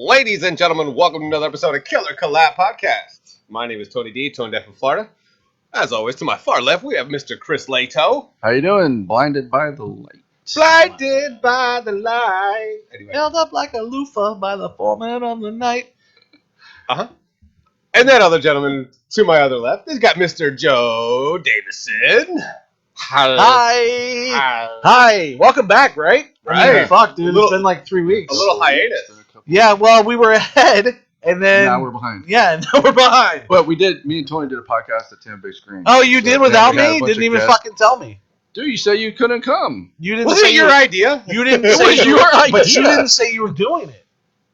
Ladies and gentlemen, welcome to another episode of Keller Joins Podcast. My name is Tony D, Tone Deaf from Florida. As always, to my far left, we have Mr. Chris Lato. How you doing? Blinded by the light. Blinded by the light. Anyway. Held up like a loofah by the foreman of the night. And that other gentleman to my other left has got Mr. Joe Davison. Hi. Welcome back, right? Right. Fuck, dude. It's been like 3 weeks. A little hiatus. Yeah, well, we were ahead, and then... Now we're behind. Yeah, now we're behind. But me and Tony did a podcast at Tampa Bay Screen. Oh, you did without we had a me? bunch Didn't of even guests. fucking tell me. Dude, you said you couldn't come. You didn't Was say it your idea? You didn't It say was your idea. But you didn't say you were doing it.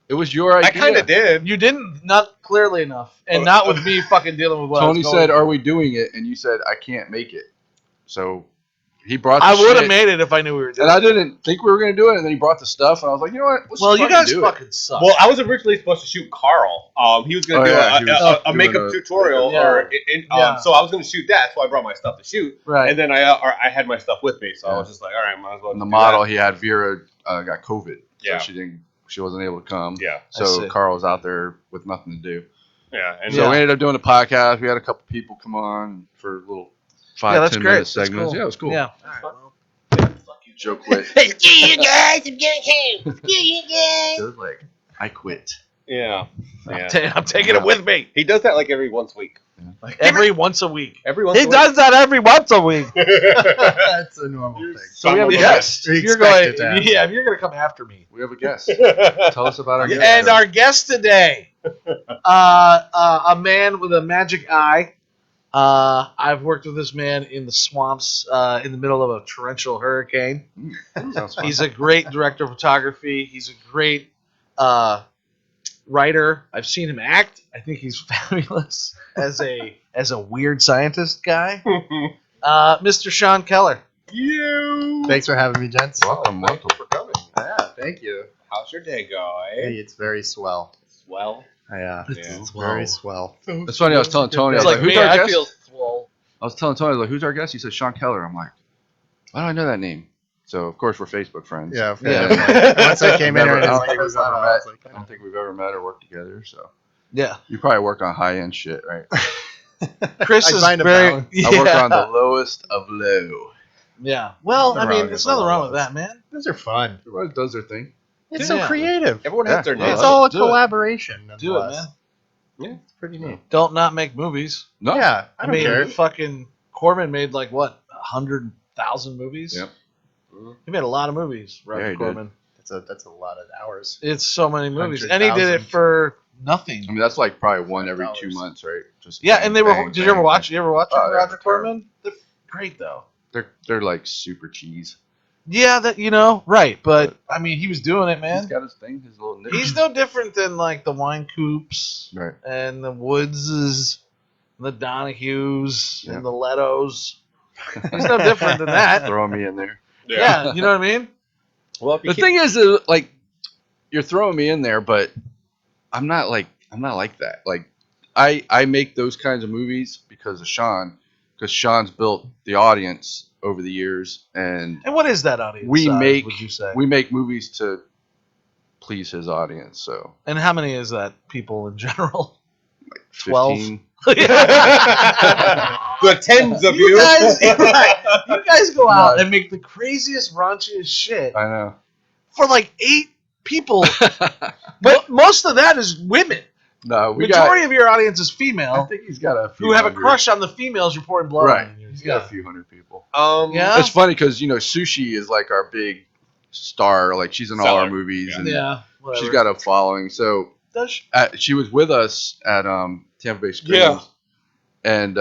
It was your idea. I kind of did. You didn't, not clearly enough, and not with me fucking dealing with what Tony I was said, going "Are we doing it?" And you said, "I can't make it." So he brought. The I would have shit, made it if I knew we were doing and it. I didn't think we were going to do it. And then he brought the stuff, and I was like, "You know what? Let's Well, you guys do fucking suck. Well, I was originally supposed to shoot Carl. He was going to do a makeup tutorial, so I was going to shoot that. So I brought my stuff to shoot, Right. And then I had my stuff with me, so I was just like, all right, might as well. And the do model that. he had, Vera, got COVID, Yeah. so she wasn't able to come. Yeah. I So see. Carl was out there with nothing to do. Yeah, and So we ended up doing a podcast. We had a couple people come on for little 5-10 minute segments. That's cool. Yeah, it was cool. Yeah. Joe quit. Screw you guys, I'm getting home. Screw you guys. Joe's like, I quit. yeah. I'm taking it with me. He does that like every once a week. Like every once a week. Every once. He a does that every once a week. week. That's a normal thing. So we have a Yeah. guest. We If you're expect going, it to if you're going to come after me. We have a guest. Tell us about our guest. And our guest today, a man with a magic eye. I've worked with this man in the swamps in the middle of a torrential hurricane. Sounds fun. He's a great director of photography. He's a great writer. I've seen him act. I think he's fabulous as a weird scientist guy. Mr. Sean Keller. Thanks for having me, gents. Welcome. Thank you for coming. Yeah, thank you. How's your day going? Hey, it's very swell. Well. It's very swell. It's funny. I was telling Tony. I It's was like like, me. who's our I guest? feel swole. I was telling Tony, like, who's our guest? He said Sean Keller. I'm like, why do I know that name? So of course we're Facebook friends. Yeah. Yeah. Once I came in here, I don't and think was we've ever I met. was like, I don't think we've ever met or worked together. So Yeah. you probably work on high end shit, right? Chris I is find a very. balance. Yeah. I work on the lowest of low. Yeah. Well, Nothing I mean, wrong there's with nothing all wrong those. with that, man. Those are fun. Everybody does their thing. It's Yeah. so creative. Everyone has their Yeah. name. It's all a Do it. collaboration. Do it, nonetheless. man. It's pretty neat. Don't not make movies. No. Yeah, I I don't mean, care. fucking Corman made like what 100,000 movies. Yep. He made a lot of movies, Roger Yeah, he did. Corman. That's a lot of hours. It's so many movies, and he did it 100,000. for nothing. I mean, that's like probably one every 2 $100. months, right? Just Yeah, bang, and they were. bang, Did you ever bang, watch? You ever watch Oh, yeah, Roger they're Corman? They're great though. bang. They're like super cheese. Yeah, that right. But I mean, he was doing it, man. He's got his thing, his little niche. He's no different than like the Wine Coops Right. and the Woodses, the Donahues Yeah. and the Letos. He's no different than that. Throwing me in there. Yeah, you know what I mean? Well, if you The thing is, like, you're throwing me in there, but I'm not like that. Like, I make those kinds of movies because of Sean, because Sean's built the audience over the years, and And what is that audience? We size, make- Would you say? we make movies to please his audience. So And how many is that? People in general. 12? 15. the tens of you. You guys go out and make the craziest, raunchiest shit I know. for like 8 people, but most of that is women. No, we Majority got. of your audience is I female think he's got a few who have a hundred. crush on the females you're pouring blood Right. on. He's got a few hundred people. Yeah. It's funny because Sushi is like our big star. Like she's in all our Seller. movies, Yeah. and Yeah. Whatever. she's got a following. So Does she? she was with us at Tampa Bay Screens. Yeah. And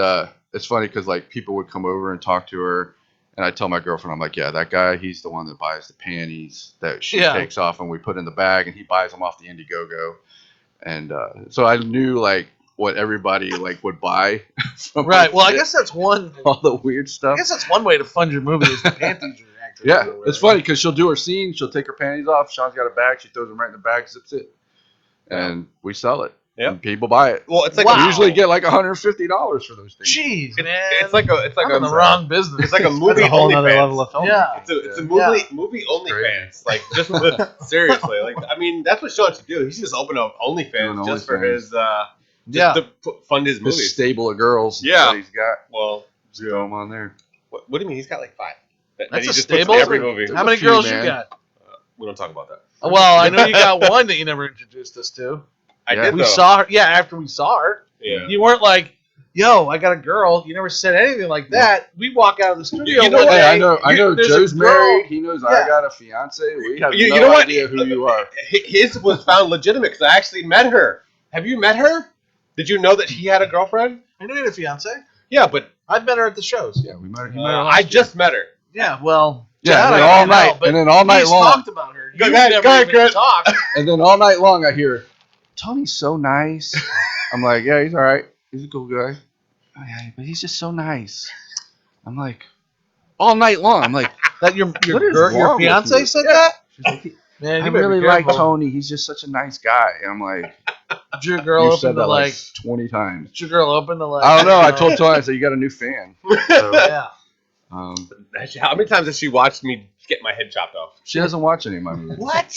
it's funny because like people would come over and talk to her, and I tell my girlfriend, I'm like, yeah, that guy, he's the one that buys the panties that she Yeah. takes off and we put in the bag, and he buys them off the Indiegogo. And so I knew like what everybody like would buy. From Right. her Well, I shit. guess that's one. all the weird I stuff. guess that's one way to fund your movie is the panties you're acting. Yeah, it's funny because she'll do her scene, she'll take her panties off. Sean's got a bag, she throws them right in the bag, zips it, and we sell it. Yep. And people buy it. Well, it's like Wow. You usually get like $150 for those things. Jeez, man. it's like I'm in the wrong business. It's like a That's movie a whole only other fans. level of film. Yeah. It's a Yeah. movie only Crazy. fans. Like just seriously. Like I mean, that's what Sean should do. He should just open up OnlyFans Doing just for OnlyFans. his Yeah. to fund his His movies. stable of girls. Yeah. That he's got. Well, Just throw them on there. what do you mean? He's got like 5. That That's he a just puts in stable? every movie. There's How a many few, girls man. you got? We don't talk about that. Well, I know you got one that you never introduced us to. I Yeah. did We though. saw her. Yeah, after we saw her. Yeah. You weren't like, yo, I got a girl. You never said anything like that. We walk out of the studio. You know one what? day, Hey, I know there's a Joe's girl- married. He knows I Yeah. got a fiance. We have You no know what? idea who you are. His was found legitimate because I actually met her. Have you met her? Did you know that he had a girlfriend? I know you had a fiance. Yeah, but I've met her at the shows. Yeah, we might. He might have I just met her. Yeah, well, Yeah, Chad, and I then all don't know, night, but and then all night he's long, talked about her. Go You've ahead, never go ahead, even Chris. talked. and then all night long, I hear Tony's so nice. I'm like, yeah, he's all right. He's a cool guy. Oh, yeah, but he's just so nice. I'm like, all night long. I'm like, That your What is your wrong with fiance you? said Yeah. that? she's like, Man, I you better really be like careful. Tony. He's just such a nice guy. And I'm like, Did your girl you open said the that like? 20 times. Did your girl open the like? I don't know. I told Tony, I said, you got a new fan. So, Yeah. How many times has she watched me get my head chopped off? she doesn't watch any of my movies. What?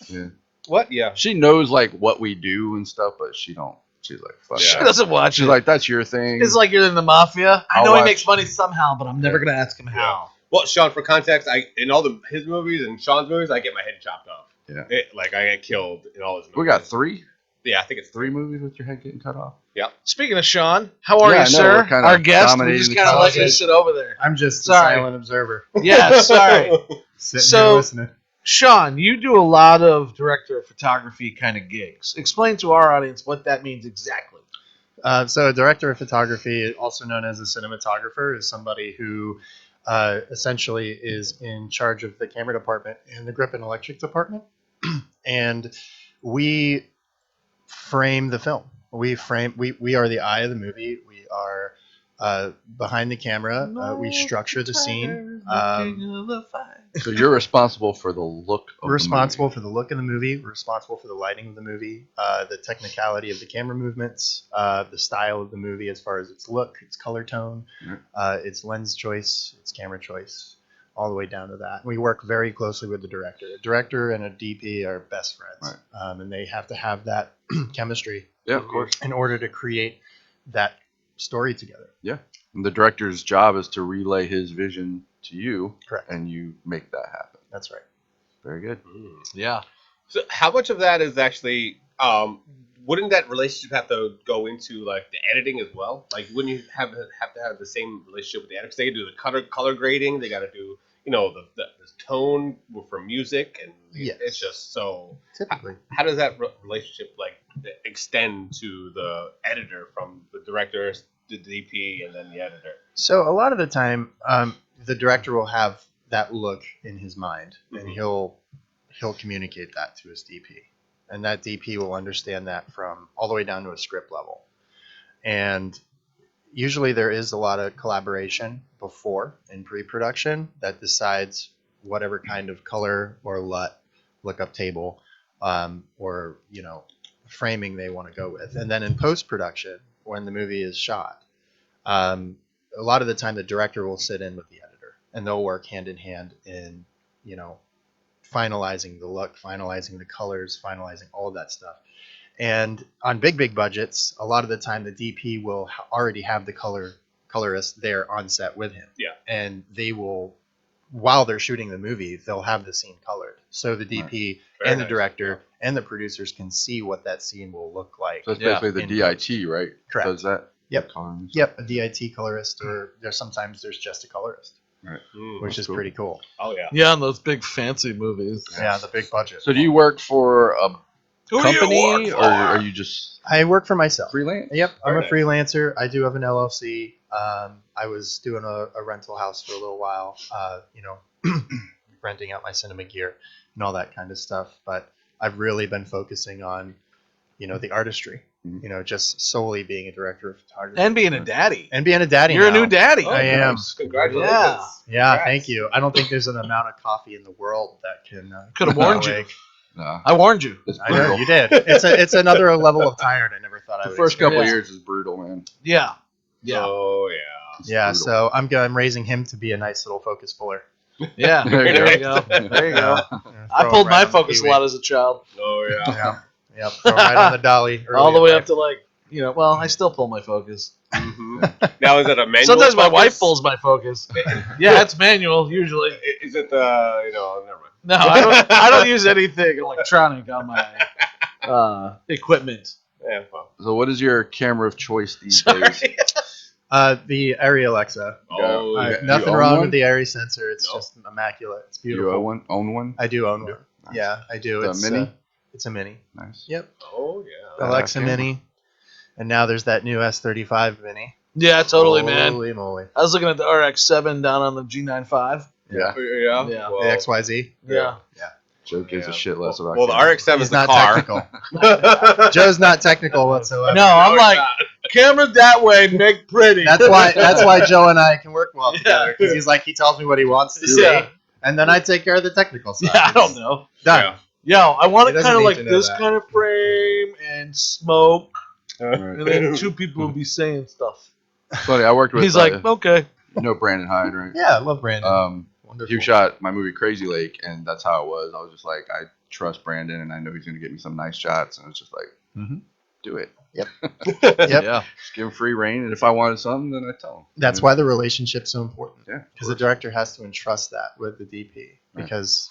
Yeah. What? Yeah. She knows like what we do and stuff, but she don't. She's like, fuck. She Yeah. that. doesn't watch She's it. like, that's your thing. It's like you're in the mafia. I I'll know he watch- makes money somehow, but I'm never Yeah. gonna ask him how. Well, Sean, for context, in all his movies and Sean's movies, I get my head chopped off. Yeah. Like I get killed in all his movies. We got 3 Yeah, I think it's 3. movies with your head getting cut off. Speaking of Sean, how are Yeah, I you, know, sir? we're kinda Our guest. We dominating just the kind of let you conversation. sit over there. I'm just Sorry. a silent observer. Yeah, sorry. Sitting So- here listening. Sean, you do a lot of director of photography kind of gigs. Explain to our audience what that means exactly. So a director of photography, also known as a cinematographer, is somebody who essentially is in charge of the camera department and the grip and electric department. And we frame the film. We are the eye of the movie. We are behind the camera. We structure the scene. So you're responsible for the look of We're responsible for the look of the movie. We're responsible for the lighting of the movie, the technicality of the camera movements, the style of the movie as far as its look, its color tone, its lens choice, its camera choice, all the way down to that. We work very closely with the director. A director and a DP are best friends, and they have to have that chemistry Yeah, of course. in order to create that story together. And the director's job is to relay his vision to you, Correct. and you make that happen. That's right. Very good. Yeah. So how much of that is actually? Wouldn't that relationship have to go into like the editing as well? Like, wouldn't you have to have the same relationship with the editor? 'Cause they do the color grading. They got to do the tone for music, and Yes. it's just so. Typically. How does that relationship like extend to the editor from the director, the DP, and then the editor? So a lot of the time, the director will have that look in his mind, and he'll communicate that to his DP, and that DP will understand that from all the way down to a script level. And usually there is a lot of collaboration before in pre-production that decides whatever kind of color or LUT lookup table or framing they want to go with, and then in post-production when the movie is shot. A lot of the time the director will sit in with the editor and they'll work hand in hand in, finalizing the look, finalizing the colors, finalizing all of that stuff. And on big budgets, a lot of the time the DP will already have the colorist there on set with him. Yeah. And they will, while they're shooting the movie, they'll have the scene colored. So the DP Very and the nice. director and the producers can see what that scene will look like. So that's Yeah. basically the In DIT, right? Correct. Does that? Yep. The columns? Yep, a DIT colorist, or sometimes there's just a colorist, which That's is cool. pretty cool. Oh yeah. Yeah, in those big fancy movies. Yeah, the big budget. So do you work for a Who do you company, work or for? are you just I work for myself. freelance? Yep, I'm Very a nice. freelancer. I do have an LLC. I was doing a rental house for a little while, renting out my cinema gear and all that kind of stuff. But I've really been focusing on, the artistry, just solely being a director of photography And being a daddy. and being a daddy. You're a now. new daddy. I am. Congratulations. Yeah. Yeah, Congrats. thank you. I don't think there's an amount of coffee in the world that can Could have keep me warned you. awake. Nah, I warned you. it's I know brutal. you did. It's another level of tired I never thought I The would. first couple of experience. years is brutal, man. Yeah. Yeah. Oh yeah. It's Yeah, brutal. so I'm raising him to be a nice little focus puller. Yeah. There you There you go. go. There you go. Yeah, I throw pulled him my right on the focus a Kiwi. lot as a child. Oh yeah. Yeah, yep. Throw him right on the dolly. All the early way in up to well, I still pull my focus. Now is it a manual? Sometimes my focus? wife pulls my focus. Yeah, it's manual usually. Is it the never mind. No, I don't use anything electronic on my equipment. Yeah, well. So, what is your camera of choice these days? Sorry. The Arri Alexa. Oh, Yeah. yeah. Nothing own wrong one? with the Arri sensor. It's No. just immaculate. It's Do you beautiful. own one? I do own one. Nice. Yeah, I do. The It's Mini? It's a mini. Nice. Yep. Oh yeah. Alexa camera. Mini. And now there's that new S35 Mini. Yeah, totally, man. Holy moly. I was looking at the RX-7 down on the G95. Yeah. Yeah. Yeah. Well, The XYZ. Yeah. Joe gives a yeah. shit less about Well, the cameras. RX-7 is He's the not car. technical. Joe's not technical whatsoever. No, I'm like, camera that way, make pretty. That's why Joe and I can work well Yeah. together. Because he's like, he tells me what he wants to see, Yeah. and then I take care of the technical side. Yeah, I don't know. Done. Yo, I want He it doesn't kind of need like to know this that. kind of frame and smoke, Right. and then two people will be saying stuff. Funny, I worked with. He's like, okay. you know Brandon Hyde, right? Yeah, I love Brandon. He shot my movie Crazy Lake, and that's how it was. I was just like, I trust Brandon, and I know he's gonna get me some nice shots, and it's just like, Mhm. do it. Yep. Yeah. Just give him free reign, and if I wanted something, then I tell him. That's why the relationship's so important. Yeah. Because the director has to entrust that with the DP. Because,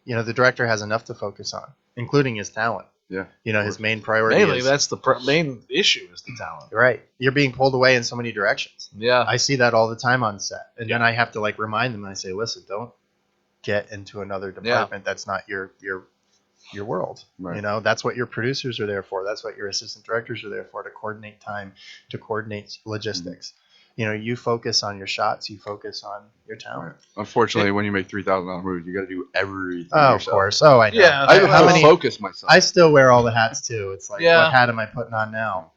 the director has enough to focus on, including his talent. Yeah. His main priority Mainly, is... that's the main issue is the talent. Right. You're being pulled away in so many directions. Yeah. I see that all the time on set. And then I have to remind them, and I say, listen, don't get into another department that's not your world. Right. That's what your producers are there for. That's what your assistant directors are there for, to coordinate time, to coordinate logistics. You focus on your shots, you focus on your talent. Right. Unfortunately, when you make $3,000 movies, you got to do everything. Oh, of yourself. course. Oh, I know. Yeah. I How have many? focus myself. I still wear all the hats too. It's like, Yeah. what hat am I putting on now?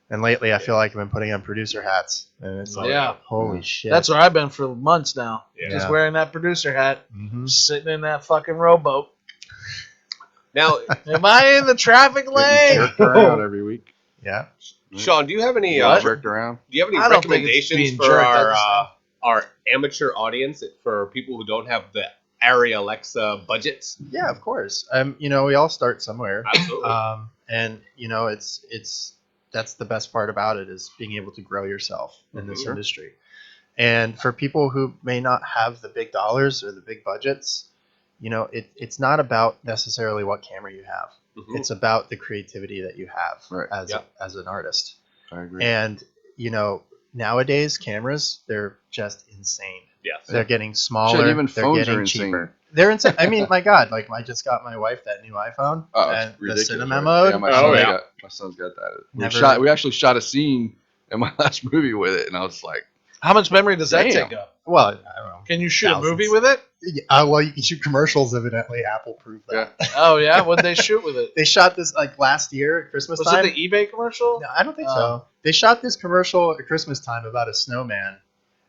And lately, I feel like I've been putting on producer hats, and it's like, Yeah. holy shit. That's where I've been for months now. Yeah. Just wearing that producer hat, Mhm. sitting in that fucking rowboat. Now, Am I in the traffic Getting lane? jerked around every week. Yeah. Sean, do you have any Getting jerked around. do you have any I don't think it's recommendations being for jerked, I our amateur audience, for people who don't have the Arri Alexa budgets? Yeah, of course. We all start somewhere. Absolutely. And it's that's the best part about it, is being able to grow yourself in this Mhm. industry. And for people who may not have the big dollars or the big budgets, it's not about necessarily what camera you have. Mhm. It's about the creativity that you have Right. as an artist. I agree. And nowadays cameras, they're just insane. Yes. They're getting smaller. Shit, even they're phones getting are insane. cheaper. They're insane. I mean, my God, I just got my wife that new iPhone, Oh, and it's the ridiculous. cinema right? mode. Yeah, Oh, yeah. my son's got that. Never- We actually shot a scene in my last movie with it, and I was like, How much memory does that Damn. take up? Well, I don't know. Can you shoot Thousands. a movie with it? Well, you can shoot commercials. Evidently, Apple proved that. Oh yeah, what'd they shoot with it? They shot this last year at Christmas Was time. it the eBay commercial? No, I don't think so. They shot this commercial at Christmas time about a snowman,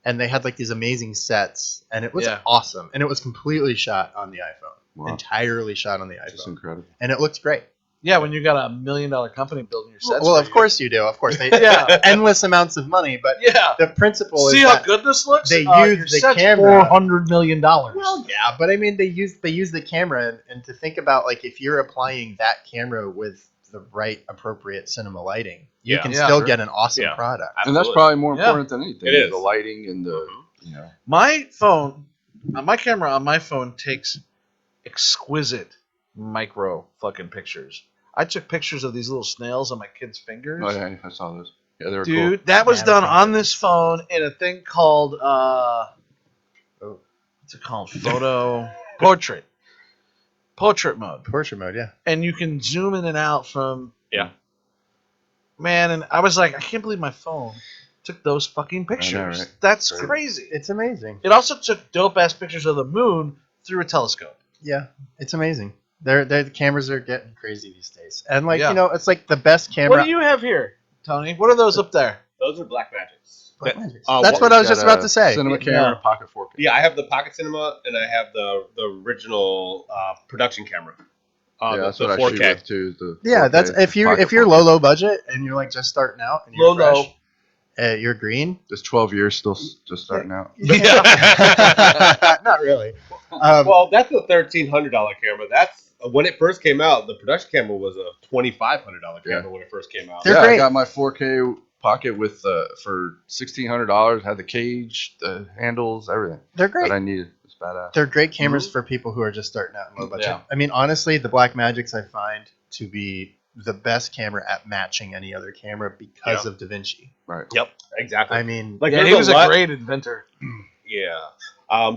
and they had these amazing sets, and it was Yeah. awesome. And it was completely shot on the iPhone, wow, entirely shot on the that's iPhone, incredible. and it looked great. Yeah, when you got $1 million company building your sets. Well, for of you. course you do. Of course they Yeah. endless amounts of money, but Yeah. the principle See is how that good this looks? they Your use the set's camera. $400 million. Well, yeah, but I mean, they use the camera, and to think about if you're applying that camera with the right appropriate cinema lighting, you Yeah. can Yeah, still sure. get an awesome Yeah. product. And that's Absolutely. probably more Yeah. important than anything. It is. The lighting and the, Mhm. My phone, my camera on my phone takes exquisite micro fucking pictures. I took pictures of these little snails on my kids' fingers. Oh yeah, I saw those. Yeah, they were Dude, that was Yeah, done I've on seen this phone in a thing called what's it called? Portrait mode. Portrait mode, yeah. And you can zoom in and out from Yeah. Man, and I was like, I can't believe my phone took those fucking pictures. right? That's Crazy. crazy. It's amazing. It also took dope ass pictures of the moon through a telescope. Yeah, it's amazing. The cameras are getting crazy these days, and Yeah. it's the best camera. What do you have here, Tony? What are those up there? Those are Black Magics. Black That- Magics. uh, That's what- what I was Got just about a to say. Cinema camera, pocket 4K. Yeah, I have the Pocket Cinema, and I have the original production camera. that's the what I 4K. shoot with too. Is the Yeah, 4K, that's if you're pocket 4K. low budget and you're like just starting out and you're Low. fresh, you're green. Just 12 years, still just starting out. Not really. Well, that's a $1,300 camera. That's when it first came out. The production camera was a $2,500 camera when it first came out. They're I great. got my 4K pocket with for $1,600. Had the cage, the handles, everything They're great. that I needed. It's badass. They're great cameras for people who are just starting out in low budget. Yeah. I mean, honestly, the Blackmagics I find to be the best camera at matching any other camera because of Da Vinci. Right. Yep, exactly. I mean, Like Yeah, there's he was a LUT- great inventor. Yeah.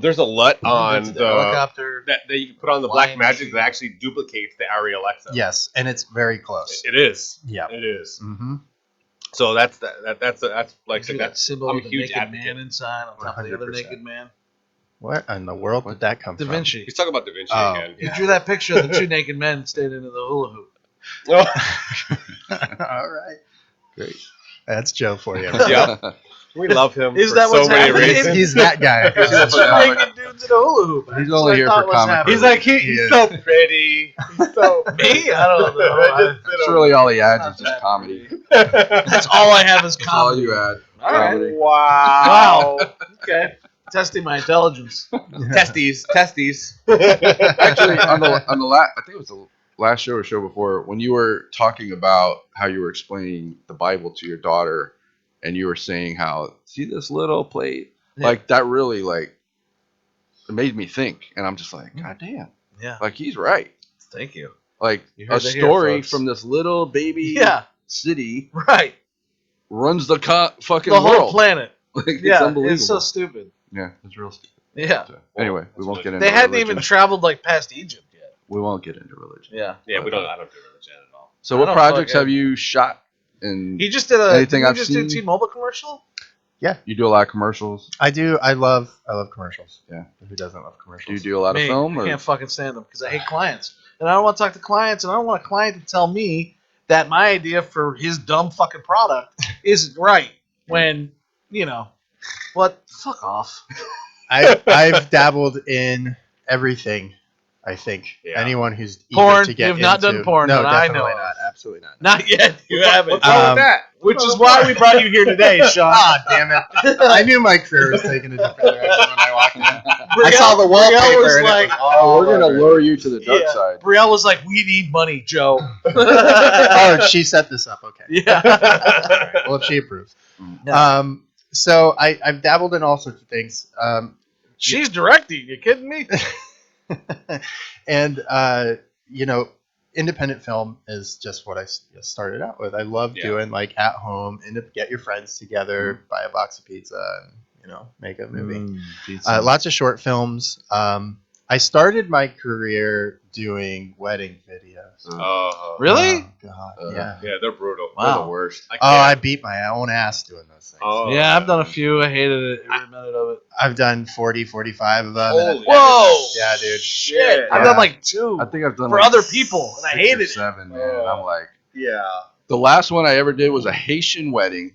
There's a LUT on Invented the helicopter. that you can put on the Flying Blackmagic machine. that actually duplicates the Arri Alexa. yes, and it's very close. It is. Yeah. It is. Mm-hmm. So that's like See that that's symbol I'm of a the huge naked advocate. man inside on top of the other 100%. naked man. What in the world did that come Da from? Vinci. He's talking about Da Vinci Oh. again. He drew that picture of the two naked men standing in the hula hoop. All right, Great. that's Joe for you. Yeah. We love him. Is for that so what's many happening? reasons. He's that guy. Two naked dudes in a hula hoop. He's That's only what I here thought for was comic happening. He's like he's Yeah. so pretty. He's so Me? I don't know. That's really all he adds is just comedy. That's all I have is That's all comedy. you add. All right. Comedy. Wow. Okay. Testing my intelligence. Testes. Actually, on the last, I think it was the last show or show before, when you were talking about how you were explaining the Bible to your daughter, and you were saying how, see this little plate, Yeah. like that really like it made me think, and I'm just like, God damn, Yeah. like he's right. Thank you. Like You a heard it here, story folks. from this little baby Yeah. city Right. runs the fucking The whole world. planet. Like, it's Yeah. unbelievable. It's so stupid. Yeah, it's real stupid. Yeah. So, anyway, we won't get into They hadn't religion. even traveled like past Egypt yet. We won't get into religion. Yeah. Yeah, I don't do religion at all. So, I what don't projects fucking- have you shot? And He just did a. Anything did I've he just do a seen- T-Mobile commercial? you do a lot of commercials. I do. I love commercials. Yeah. Who doesn't love commercials? Do you do a lot Me, of film? I Or? can't fucking stand them because I hate clients, and I don't want to talk to clients, and I don't want a client to tell me that my idea for his dumb fucking product isn't right. When what? Fuck off. I've dabbled in everything. I think Yeah. anyone who's eager Porn? to get You've not into- done porn No, that I know definitely of. not. Absolutely not. Not yet. You haven't. What's wrong with that? Which is why we brought you here today, Sean. Ah, damn it! I knew my career was taking a different direction when I walked in. I saw the Brielle wallpaper was and like, it was all We're gonna over. lure you to the dark Yeah. side. Brielle was like, "We need money, Joe." Oh, she set this up. Okay. Yeah. Well, if she approves. No. So I've dabbled in all sorts of things. She's directing. You kidding me? And independent film is just what I started out with. I love Yeah. doing like at home, get your friends together, buy a box of pizza, and make a movie. Lots of short films. I started my career doing wedding videos. Really? Oh, God, Uh, yeah. Yeah, they're brutal. They're Wow. the worst. I Oh, I can't. beat my own ass doing those things. Oh, Yeah, I've done a few. I hated it every minute of it. I've done 40, 45 of them. Holy Whoa! Yeah, dude. Shit! I've Yeah. done like two. I think I've done For like other people, and I 6 or hated it. 7, man. And I'm like, Yeah. the last one I ever did was a Haitian wedding.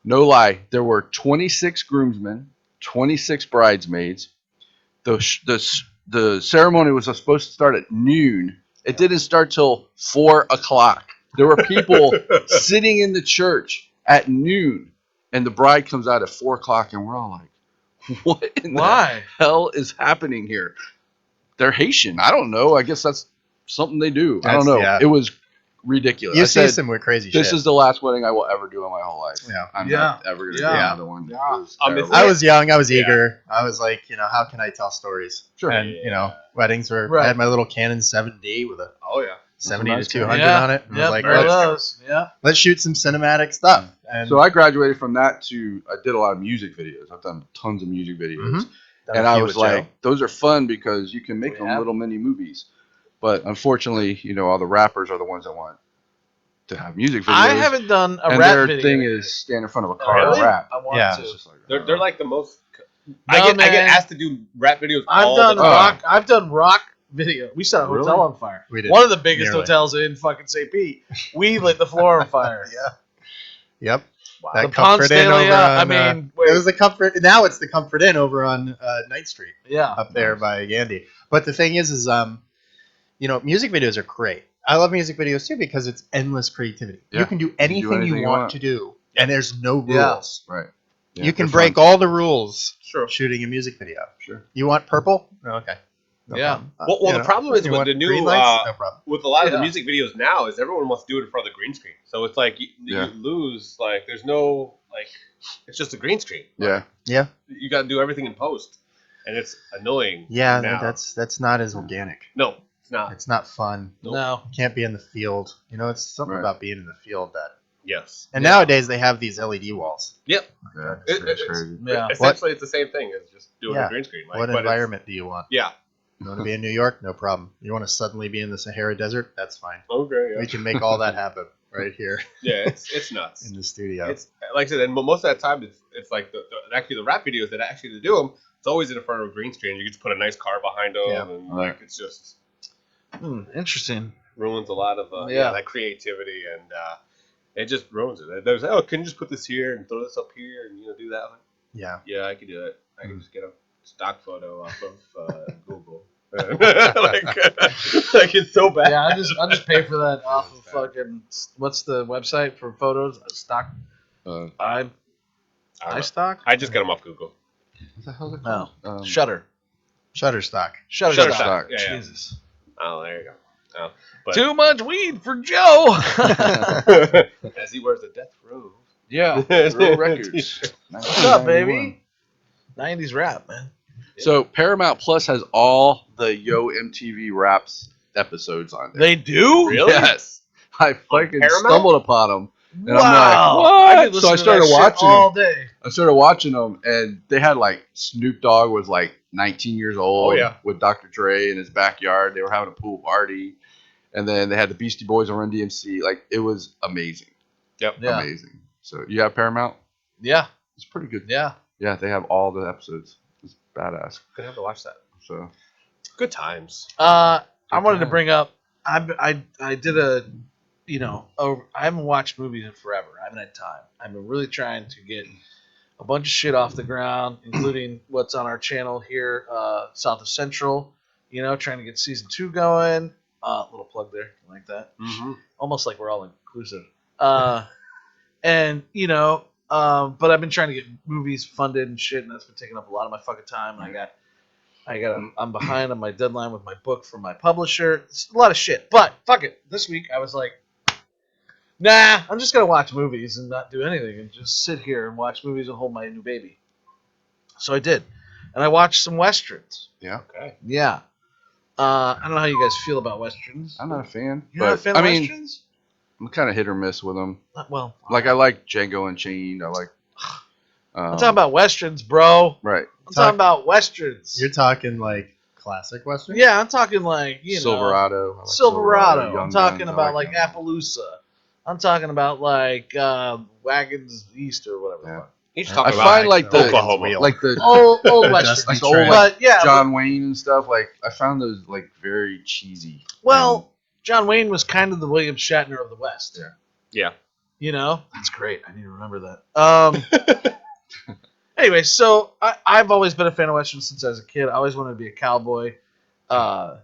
No lie, there were 26 groomsmen, 26 bridesmaids. The ceremony was supposed to start at noon. It didn't start till 4 o'clock. There were people sitting in the church at noon, and the bride comes out at 4 o'clock, and we're all like, what in Why? the hell is happening here? They're Haitian. I don't know. I guess that's something they do. I don't That's- know. yeah. It was ridiculous. You I see said, some crazy this shit. is the last wedding I will ever do in my whole life. Yeah. I'm Yeah. not ever going to do Yeah. another one. Yeah. It was If terrible. I was young. I was Yeah. eager. I was like, how can I tell stories? Sure. And, weddings were, Right. I had my little Canon 7D with a Oh yeah. 70 nice to 200 Yeah. on it. And I Yeah, was like, very let's, those. Yeah. let's shoot some cinematic stuff. And So I graduated from that to, I did a lot of music videos. I've done tons of music videos. Mhm. done a And I few was with like, Joe. those are fun because you can make them Yeah. little mini movies. But unfortunately, all the rappers are the ones that want to have music videos. I haven't done a and rap their video. thing is stand in front of a car Really? and rap. I want Yeah. to. It's just like, They're like the most. No, I get man. asked to do rap videos. I've all done the time. rock. I've done rock video. We set a hotel Really? on fire. We did. One of the biggest Nearly. hotels in fucking St. Pete. We lit the floor on fire. Yep. Wow. That The Ponce Comfort de Inn over Leon. on, I mean, it was the Comfort. Now it's the Comfort Inn over on Ninth Street yeah. up there by Yandy. But the thing is music videos are great. I love music videos too because it's endless creativity. Yeah. You can do anything you want to do, and there's no rules. Right. Yeah, You can they're break fun. all the rules Sure. shooting a music video. Sure. You want purple? Okay. No Yeah. problem. Well, the problem is You with want the new green lights? No problem. with a lot of the Yeah. music videos now is everyone wants to do it in front of the green screen. So it's like you Yeah. lose like there's no like it's just a green screen. Yeah. Yeah. You got to do everything in post, and it's annoying. Yeah, now. that's not as organic. No, it's not. It's not fun. No. You can't be in the field. It's something Right. about being in the field that. Yes. And nowadays they have these LED walls. Yep. Yeah. It's It's crazy. Yeah. Essentially, it's the same thing as just doing Yeah. a green screen. Like, What but environment do you want? Yeah. You want to be in New York? No problem. You want to suddenly be in the Sahara Desert? That's fine. Okay. We can make all that happen right here Yeah. It's nuts. in the studio. It's like I said, and most of that time it's like actually the rap videos that actually do them. It's always in front of a green screen. You can just put a nice car behind them, Yeah. and Right. like it's just Interesting. ruins a lot of Yeah. that creativity, and it just ruins it. There's oh, can you just put this here and throw this up here and do that? Yeah. Yeah, I can do it. I can just get a stock photo off of Google. like it's so bad. Yeah, I'll just pay for that off of fucking what's the website for photos? Stock Uh, iStock? I just got them off Google. what the hell's it No. called? Shutter. Shutterstock. Shutterstock. Shutterstock. Yeah. Jesus. Oh, there you go. Oh, but Too much weed for Joe. as he wears a death robe. Yeah. Real Records. What's up, baby? 90s rap, man. So Paramount Plus has all the Yo MTV Raps episodes on there. They do? Really? Yes. I fucking Paramount? stumbled upon them. And Wow. I'm like, what? I could listen So I to started that shit watching all them. day. I started watching them, and they had like Snoop Dogg was like 19 years old. Oh, yeah. With Dr. Dre in his backyard. They were having a pool party, and then they had the Beastie Boys on Run DMC. Like it was amazing. Yep. Yeah. Amazing. So you have Paramount? Yeah. It's pretty good. Yeah. Yeah, they have all the episodes. It's badass. Gonna have to watch that. So Good times. I wanted to bring up. I did a, I haven't watched movies in forever. I haven't had time. I've been really trying to get a bunch of shit off the ground, including what's on our channel here, South of Central. Trying to get season 2 going. Little plug there, like that. Mm-hmm. Almost like we're all inclusive. But I've been trying to get movies funded and shit, and that's been taking up a lot of my fucking time. And I'm behind on my deadline with my book from my publisher. It's a lot of shit. But fuck it. This week I was like, nah, I'm just gonna watch movies and not do anything and just sit here and watch movies and hold my new baby. So I did, and I watched some westerns. yeah, Okay. Yeah. I don't know how you guys feel about westerns. I'm not a fan. You're not a fan of westerns? I'm kind of hit or miss with them. Well, Like I like Django Unchained. I like. I'm talking about westerns, bro. Right. I'm talking about westerns. You're talking like classic western? Yeah, I'm talking like Silverado. I like Silverado. Young I'm talking Guns, I about like Young Guns. Appaloosa. I'm talking about like Wagons East or whatever. the Yeah. fuck. He's I talking find about like the Oklahoma. like the Old The western. Dusty like the old Train. But yeah, John Wayne and stuff. Like I found those like very cheesy. well, John Wayne was kind of the William Shatner of the West. Yeah. That's great. I need to remember that. Anyway, so I've always been a fan of westerns since I was a kid. I always wanted to be a cowboy. Not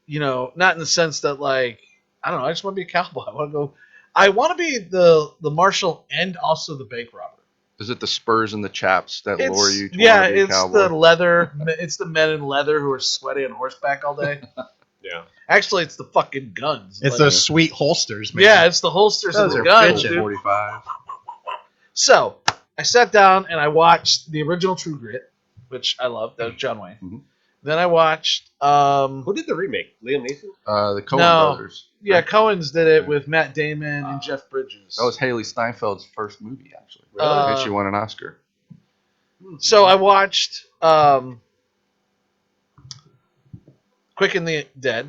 in the sense that like I don't know. I just want to be a cowboy. I want to be the marshal and also the bank robber. Is it the spurs and the chaps that lure you to yeah, want to be a it's cowboy? the leather. It's the men in leather who are sweaty on horseback all day. Yeah. Actually, it's the fucking guns. It's Like, those sweet holsters, man. yeah, it's the holsters Those and the are guns, bitchin'. dude. 45. So I sat down and I watched the original True Grit, which I love. That was John Wayne. Mhm. Then I watched. Who did the remake? Liam Neeson? The Coen No. brothers. Yeah, Cohen's did it with Matt Damon and Jeff Bridges. That was Haley Steinfeld's first movie, actually. Really? And she won an Oscar. So I watched Quick and the Dead,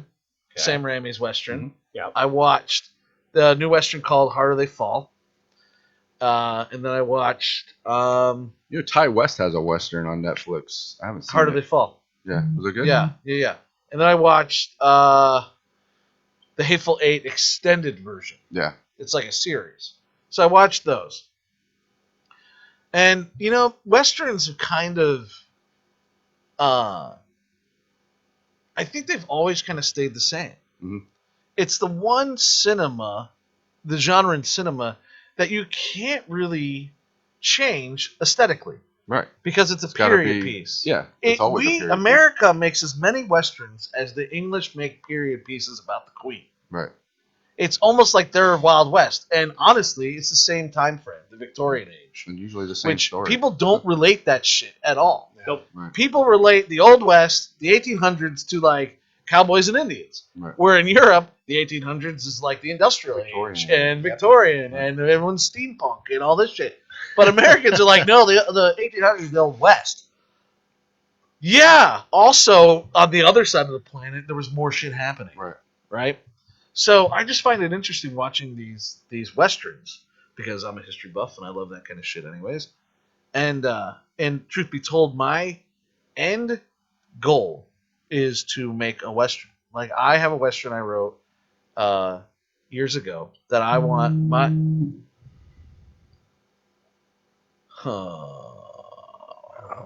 Okay. Sam Raimi's Western. Mhm. Yeah. I watched the new Western called Harder They Fall. And then I watched Ty West has a Western on Netflix. I haven't seen Harder it. They Fall. Yeah. Was it good? Yeah. And then I watched the Hateful Eight extended version. Yeah. It's like a series. So I watched those. And, Westerns have kind of, I think they've always kind of stayed the same. Mhm. It's the one cinema, the genre in cinema, that you can't really change aesthetically Right. because it's a gotta period be- piece. Yeah. It's always a period piece. America makes as many westerns as the English make period pieces about the Queen. Right. It's almost like they're Wild West, and honestly, it's the same time frame, the Victorian age, And usually the same which story. people don't relate that shit at all. Nope. Right. People relate the Old West, the 1800s, to like cowboys and Indians. Right. Where in Europe, the 1800s is like the industrial Victorian. age and Victorian, Right. and everyone's steampunk and all this shit. But Americans are like, no, the 1800s is the Old West. Yeah. Also, on the other side of the planet, there was more shit happening. Right. Right. So I just find it interesting watching these westerns because I'm a history buff and I love that kind of shit, anyways. And truth be told, my end goal is to make a western. Like I have a western I wrote years ago that I want my.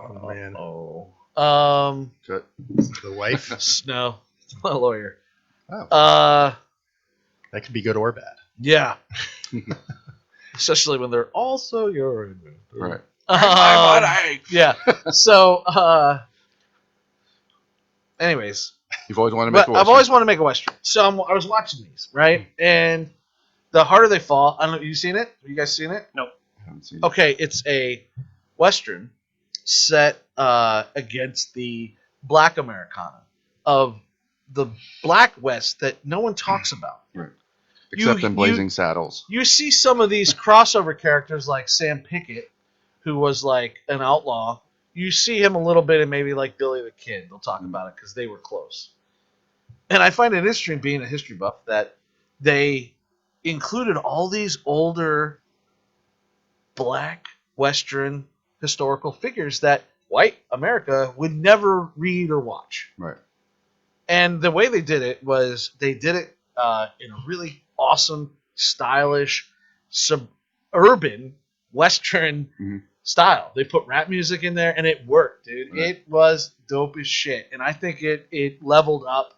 Oh man, Good. the wife. No, it's not a lawyer. Oh, that could be good or bad. Yeah. Especially when they're also your. Right. Yeah. So, anyways, You've always wanted to make but a I've Western. always wanted to make a western. So I was watching these, right? And The Harder They Fall. I don't know. You seen it? Have you guys seen it? I haven't seen it. Okay, it's a western set against the Black Americana of the Black West that no one talks about. Right. Except in you- Blazing Saddles. You see some of these crossover characters like Sam Pickett, who was like an outlaw. You see him a little bit in maybe like Billy the Kid. They'll talk about it because they were close. And I find it interesting, being a history buff, that they included all these older Black Western historical figures that white America would never read or watch. Right. And the way they did it was they did it in a really awesome, stylish, suburban Western Mhm. style. They put rap music in there, and it worked, dude. Right. It was dope as shit, and I think it leveled up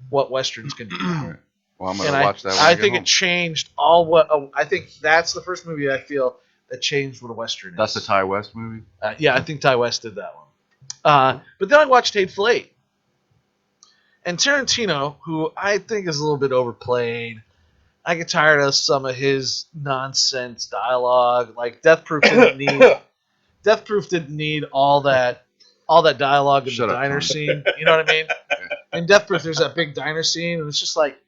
what Westerns can do. Right. Well, I'm And gonna watch that. When I get think home. it changed all what. I think that's the first movie I feel that changed what a Western That's the is. Ty West movie. Yeah, I think Ty West did that one. But then I watched Hateful Eight. And Tarantino, who I think is a little bit overplayed, I get tired of some of his nonsense dialogue. Like Death Proof didn't need all that dialogue in Shut the up, diner Tom. scene. You know what I mean? In Death Proof, there's that big diner scene, and it's just like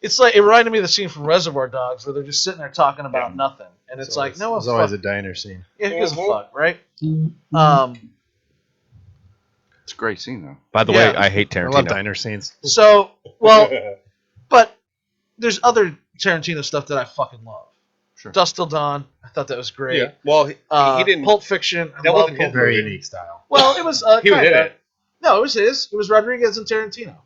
it reminded me of the scene from Reservoir Dogs where they're just sitting there talking about nothing, and it's like no one's There's always fuck. a diner scene. Yeah, who gives a fuck, right? It's a great scene though. By the Yeah. way, I hate I love Tarantino. diner scenes. So, well, but there's other Tarantino stuff that I fucking love. Sure. Dusk Till Dawn, I thought that was great. Yeah. Well, he didn't. Pulp Fiction, I That love wasn't Pulp his Very Fiction. unique style. Well, it was He was in kinda. it. No, it was his. It was Rodriguez and Tarantino.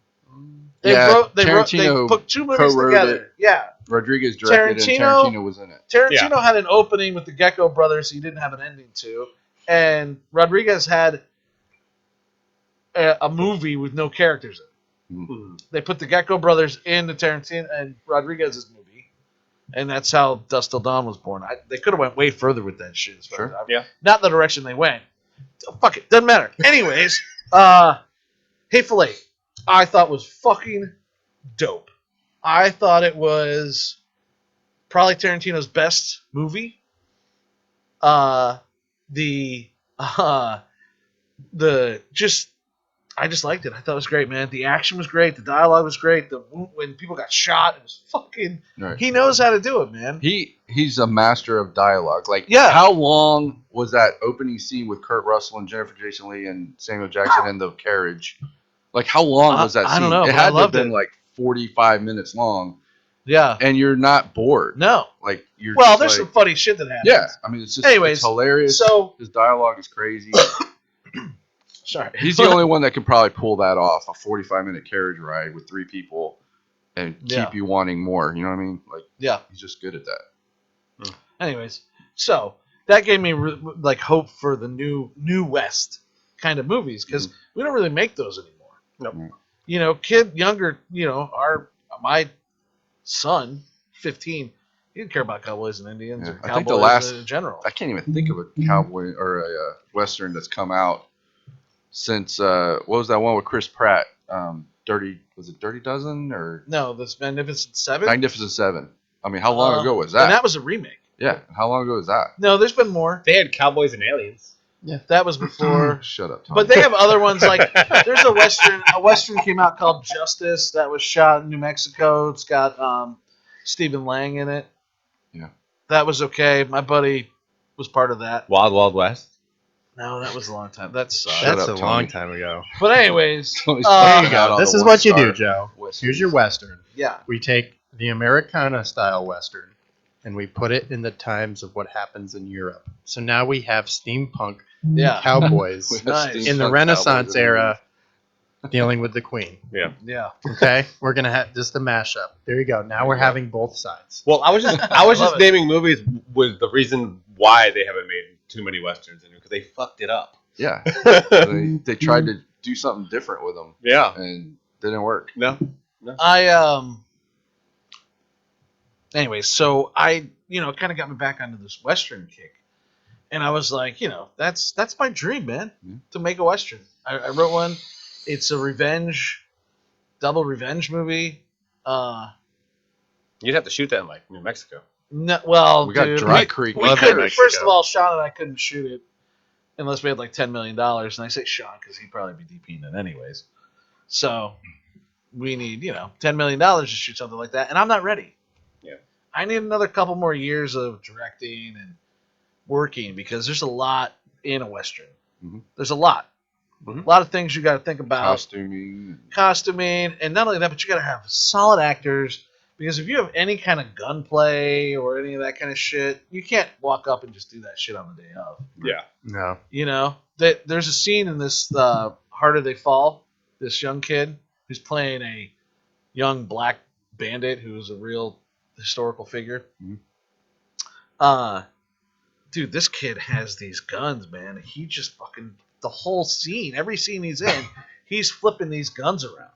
They Yeah, they Tarantino put two movies co-wrote together. it. Yeah. Rodriguez directed Tarantino- and Tarantino was in it. Tarantino had an opening with the Gecko Brothers he didn't have an ending to, and Rodriguez had a movie with no characters in it. Hmm. They put the Gecko Brothers in the Tarantino and Rodriguez's movie, and that's how Dusk Till Dawn was born. They could have went way further with that shit. As far Sure. as Yeah. Not the direction they went. Fuck it, doesn't matter. Anyways, Hateful Eight, I thought was fucking dope. I thought it was probably Tarantino's best movie. I just liked it. I thought it was great, man. The action was great. The dialogue was great. When people got shot, it was fucking. Right. He knows how to do it, man. He's a master of dialogue. Like, Yeah. how long was that opening scene with Kurt Russell and Jennifer Jason Leigh and Samuel Jackson in the carriage? Like, how long was that scene? I don't know, It but I had to have loved been it. like 45 minutes long, Yeah. and you're not bored. No. Like, you're Well, just there's like, some funny shit that happens. yeah. I mean, it's just Anyways, it's hilarious. so- his dialogue is crazy. Sorry. He's the only one that could probably pull that off, a 45-minute carriage ride with 3 people and keep Yeah. you wanting more. You know what I mean? Like, Yeah. he's just good at that. Anyways, so that gave me like hope for the new West kind of movies because we don't really make those anymore. Nope. younger, my son, 15, he didn't care about cowboys and Indians Yeah, or I think the cowboys last- in general. I can't even think of a cowboy or a western that's come out since what was that one with Chris Pratt? Was it Dirty Dozen or No, this Magnificent Seven. Magnificent Seven? I mean, how long ago was that? And that was a remake. Yeah, how long ago was that? No, there's been more. They had cowboys and aliens. That was before. Shut up, Tom. But they have other ones like there's a western. A western came out called Justice that was shot in New Mexico. It's got Stephen Lang in it. Yeah. That was okay. My buddy was part of that. Wild Wild West. No, that was a long time. That's Shut That's up, a Tony. long time ago. But anyways, Tony's uh, finally got on This the is what you one-star do, Joe. westerns. Here's your Western. yeah. We take the Americana style Western and we put it in the times of what happens in Europe. So now we have steampunk Yeah. cowboys We have Nice. steampunk in the Renaissance cowboys era dealing with the queen. Yeah. Okay? We're going to have just a mashup. There you go. Now we're having both sides. Well, I was just Love it. naming movies was the reason why they haven't made too many westerns because they fucked it up. Yeah, yeah. they tried to do something different with them and didn't work. No. Anyway, so I kind of got me back onto this western kick, and I was like, that's my dream, man, to make a western. I wrote one. It's a double revenge movie. You'd have to shoot that in like New Mexico. No, well, We got dude, Dry Creek. We Love couldn't. Mexico. First of all, Sean and I couldn't shoot it unless we had like $10 million, and I say Sean because he'd probably be DPing it anyways. So we need $10 million to shoot something like that, and I'm not ready. Yeah. I need another couple more years of directing and working because there's a lot in a western. Mhm. There's a lot. Mhm. A lot of things you got to think about. Costuming. And not only that, but you got to have solid actors. Because if you have any kind of gunplay or any of that kind of shit, you can't walk up and just do that shit on the day of. Yeah. No. There's a scene in this Harder They Fall. This young kid who's playing a young black bandit who's a real historical figure. Mhm. Dude, this kid has these guns, man. He just fucking the whole scene, every scene he's in, he's flipping these guns around.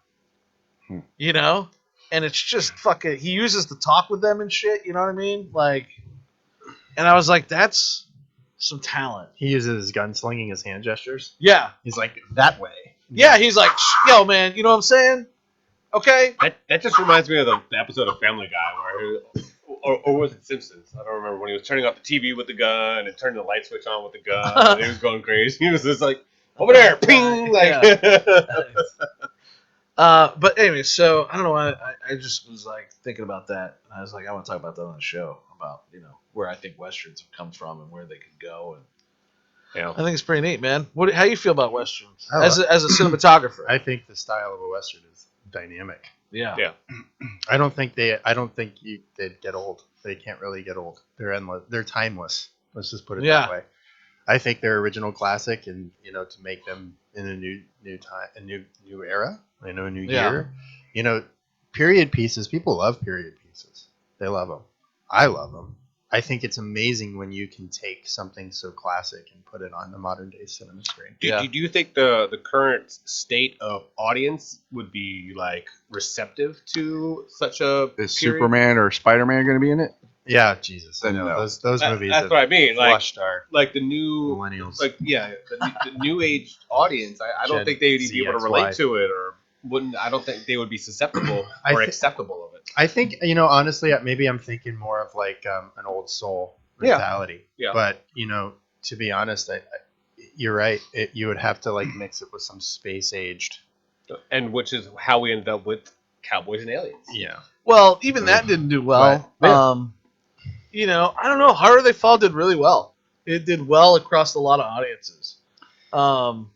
And it's just fucking. He uses to talk with them and shit. You know what I mean? Like, and I was like, that's some talent. He uses his gunslinging as hand gestures. Yeah, He's like, that way. yeah. He's like, yo, man. You know what I'm saying? Okay. That just reminds me of the episode of Family Guy or was it Simpsons? I don't remember when he was turning off the TV with the gun and turning the light switch on with the gun. And he was going crazy. He was just like, over there, ping, like. But anyway, so I don't know. I just was like thinking about that. And I was like, I want to talk about that on the show about where I think westerns have come from and where they could go. And Yeah. I think it's pretty neat, man. How you feel about westerns I as a cinematographer? I think the style of a Western is dynamic. Yeah. I don't think they'd get old. They can't really get old. They're endless. They're timeless. Let's just put it Yeah. that way. I think they're original classic, and to make them in a new time, a new era, a new Yeah. year. Period pieces. People love period pieces. They love them. I love them. I think it's amazing when you can take something so classic and put it on the modern day cinema screen. Do Yeah. you think the current state of audience would be like receptive to such a Is period? Superman or Spider-Man going to be in it? Yeah, Jesus. I Then know no. those That- movies. That's have what I mean. Like flushed our the new millennials. the new age audience. I don't Gen think they'd be able to ZXY. relate to it or wouldn't. I don't think they would be susceptible I or thi- acceptable of it. I think honestly, maybe I'm thinking more of like an old soul Yeah. mentality. Yeah. But to be honest, you're right. You would have to like mix it with some space aged. And which is how we ended up with Cowboys and Aliens. Yeah. Well, even that didn't do well. Right. Yeah. I don't know. Harder They Fall did really well. It did well across a lot of audiences. And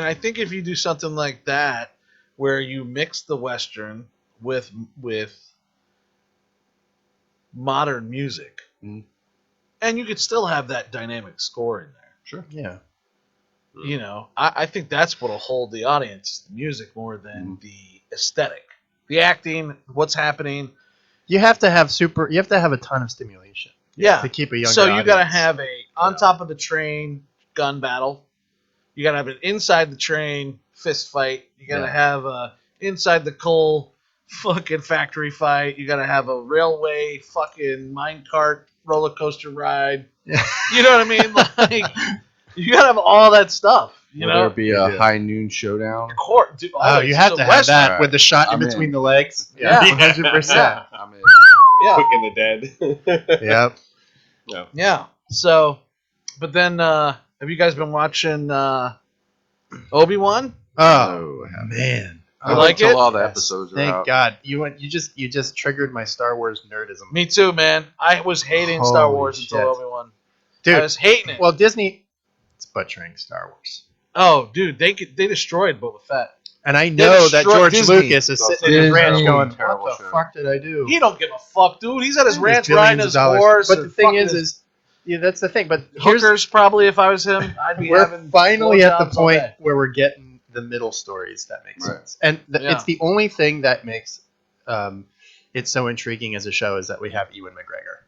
I think if you do something like that, where you mix the Western with modern music, Mhm. and you could still have that dynamic score in there. Sure. Yeah. I think that's what'll hold the audience, the music, more than the aesthetic. The acting, what's happening. You have to have a ton of stimulation Yeah. to keep a young. So you got to have on top of the train gun battle. You got to have it inside the train fist fight. You got to Yeah. have a inside the coal fucking factory fight. You got to have a railway fucking minecart roller coaster ride. Yeah. You know what I mean? Like, you got to have all that stuff. You Will know? there be You a do. high noon showdown? Dude, Oh, always. you have It's to a have Western. that with the shot in I'm between in. the legs. Yeah. 100%. I'm in. Yeah. Quick in the dead. Yep. No. Yeah. So, but then, have you guys been watching Obi-Wan? Oh No, I haven't. man. I You wait like till it? all the Yes. episodes are Thank out. God. You just triggered my Star Wars nerdism. Me too, man. I was hating Star Holy Wars shit. until Obi-Wan. I Dude, was hating it. well, Disney is butchering Star Wars. Oh, dude, they destroyed Boba Fett. And I know that destroyed George Disney. Lucas is sitting in his Disney. ranch going, Terrible what the show. fuck did I do? He don't give a fuck, dude. He's at his There's ranch billions riding of his dollars. horse. But the and thing fucking is, his yeah, that's the thing. But here's hookers probably, if I was him, I'd be we're having finally at the blowjobs all point day. where we're getting the middle stories that make Right. sense, and Yeah. it's the only thing that makes it so intriguing as a show is that we have Ewan McGregor,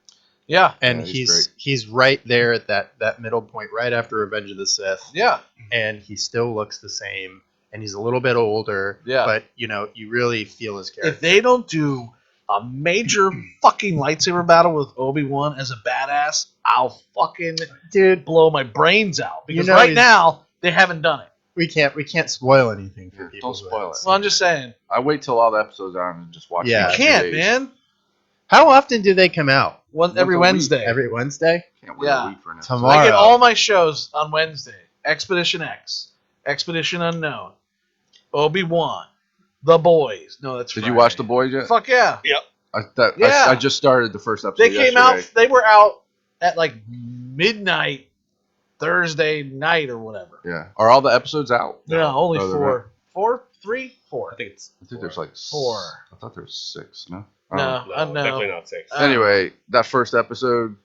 Yeah, and Yeah, he's he's right there at that middle point, right after Revenge of the Sith, yeah. and he still looks the same, and he's a little bit older, Yeah. but you really feel his character. If they don't do a major fucking lightsaber battle with Obi-Wan as a badass, I'll fucking Dude, blow my brains out. Because know right he's- now, they haven't done it. we can't spoil anything for Yeah, people. don't who spoil haven't it. seen Well, I'm just saying. I wait till all the episodes are out and just watch Yeah. them. You in 2 can't, days. man. How often do they come out? Every a week. Wednesday. Every Wednesday? Can't wait Yeah. a week for an episode. Tomorrow. I get all my shows on Wednesday. Expedition X, Expedition Unknown, Obi-Wan, The Boys. No, that's Did you watch The Friday. Boys yet? Fuck yeah. Yeah. I just started the first episode They came out. yesterday. They were out at like midnight Thursday night or whatever. Yeah. Are all the episodes out? No, only Oh, they're four. 4, 3, 4. I think it's. I think there's like 4. I thought there was 6. No. No, No, no. definitely not 6. Anyway, that first episode,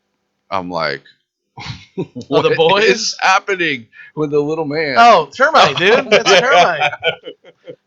I'm like, The what Boys? is happening with the little man? Oh, Termite, dude. It's Termite.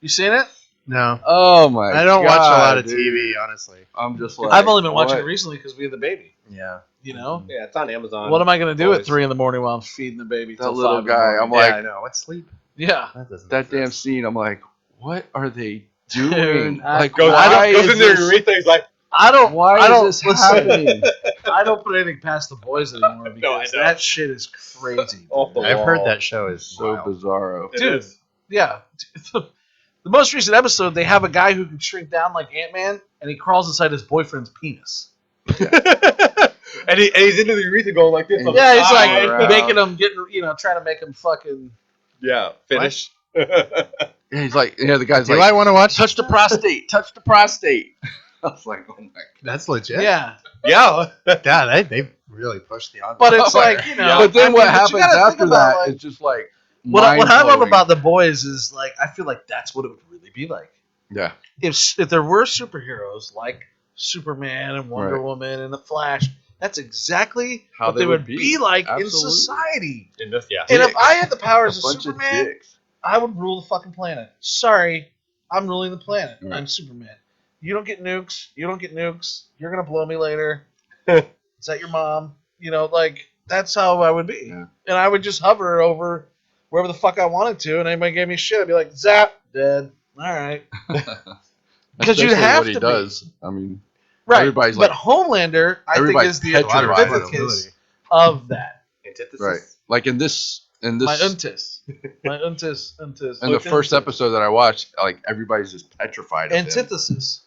You seen it? No. Oh my! I don't watch a lot of dude. TV, honestly. I'm just like, I've only been watching what? it recently because we have the baby. Yeah. You know? Yeah, it's on Amazon. What am I going to do at Boys. 3 in the morning while I'm feeding the baby? That till little 5 in the guy, morning? I'm like, yeah, I know. What sleep? Yeah. That doesn't that damn exist. scene. I'm like, what are they doing? Dude, like, Goes, why goes is in there this? and Aretha, he's like, Why I don't is this listen. happening? I don't put anything past the boys anymore because No, I know. that shit is crazy. off the I've wall. heard that show is So wild. bizarro. It Dude. is. Yeah. The most recent episode, they have a guy who can shrink down like Ant-Man, and he crawls inside his boyfriend's penis. and he's into the Aretha going like this. on the Yeah, he's side. like making him trying to make him fucking Yeah, finish. Yeah, he's like, yeah, the guy's Do like, I want to watch? touch the prostate, touch the prostate. I was like, oh my god. That's legit. yeah. Yeah. God, they really pushed the envelope. But it's Oh, like But then what you happens gotta think after about, that? like, It's just like what I love mind-blowing. about the boys is like I feel like that's what it would really be like Yeah, if there were superheroes like Superman and Wonder Right. Woman and the Flash. That's exactly How what they they would would be. be like in Absolutely. society. In this, yeah. And if Dicks. I had the powers a of bunch Superman, of dicks. I would rule the fucking planet. Sorry, I'm ruling the planet. Right. I'm Superman. You don't get nukes. You don't get nukes. You're gonna blow me later. Is that your mom? Like that's how I would be. Yeah. And I would just hover over wherever the fuck I wanted to, and anybody gave me shit, I'd be like, zap, dead. All right. Because you Especially have what he to be. does. I mean, Right. Everybody's but like- Homelander, I think, everybody's is the petrified. antithesis of that. Antithesis. right? Like in this, My untis. My untis. in the first episode that I watched, like everybo's just petrified of him. Antithesis.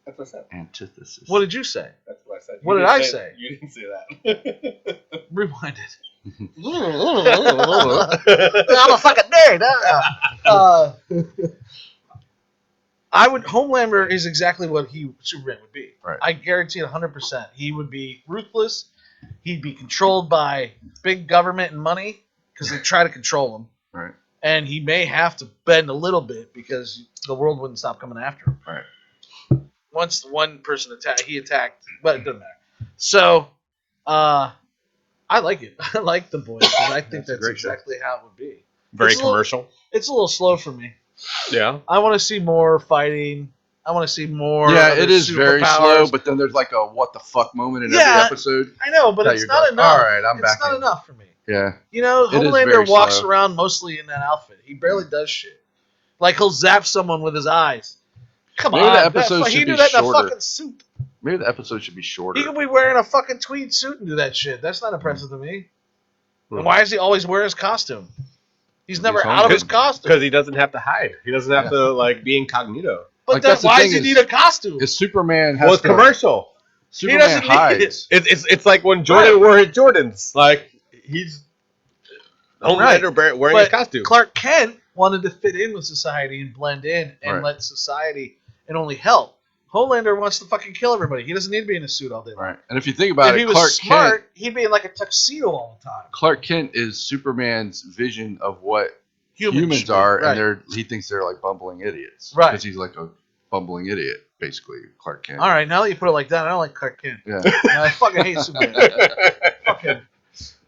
That's what I said. Antithesis. What did you say? That's what I said. What You did didn't I say? You didn't say that. Rewind it. I'm a fucking nerd. Homelander is exactly what Superman would be. Right. I guarantee it 100%. He would be ruthless. He'd be controlled by big government and money because they try to control him. Right. And he may have to bend a little bit because the world wouldn't stop coming after him. Right. Once one person attacked, but it doesn't matter. So, I like it. I like The Boys because I think That's a that's great show. exactly how it would be. Very It's a little- commercial. It's a little slow for me. Yeah. I want to see more fighting. I want to see more. Yeah, other it is very superpowers. slow, but then there's like a what the fuck moment in Yeah. every episode. I know, but that it's you're not going, enough. All right, I'm it's back. not in. enough for me. Yeah, You know, It is Homelander very walks slow. around mostly in that outfit. He barely does shit. Like he'll zap someone with his eyes. Come Maybe on, the episode he should do be that in a shorter. fucking suit. Maybe the episode should be shorter. He could be wearing a fucking tweed suit and do that shit. That's not impressive to me. Hmm. And why does he always wear his costume? He's never He's out of his home. costume. Because he doesn't have to hide. He doesn't have to like be incognito. But Like, then that's the why thing does he is- need a costume? Because Superman has Well, it's to, commercial. Superman doesn't need hides. It's like when Jordan wore his Jordans. Like he's Homelander wearing his But costume. Clark Kent wanted to fit in with society and blend in and Right. let society and only help. Homelander wants to fucking kill everybody. He doesn't need to be in a suit all day long. Right. And if you think about If it, he was Clark smart, Kent, he'd be in like a tuxedo all the time. Clark Kent is Superman's vision of what Humans humans are, right. and he thinks they're like bumbling idiots. Right. Because he's like a bumbling idiot, basically, Clark Kent. All right, now that you put it like that, I don't like Clark Kent. Yeah. I fucking hate Superman. Fuck him.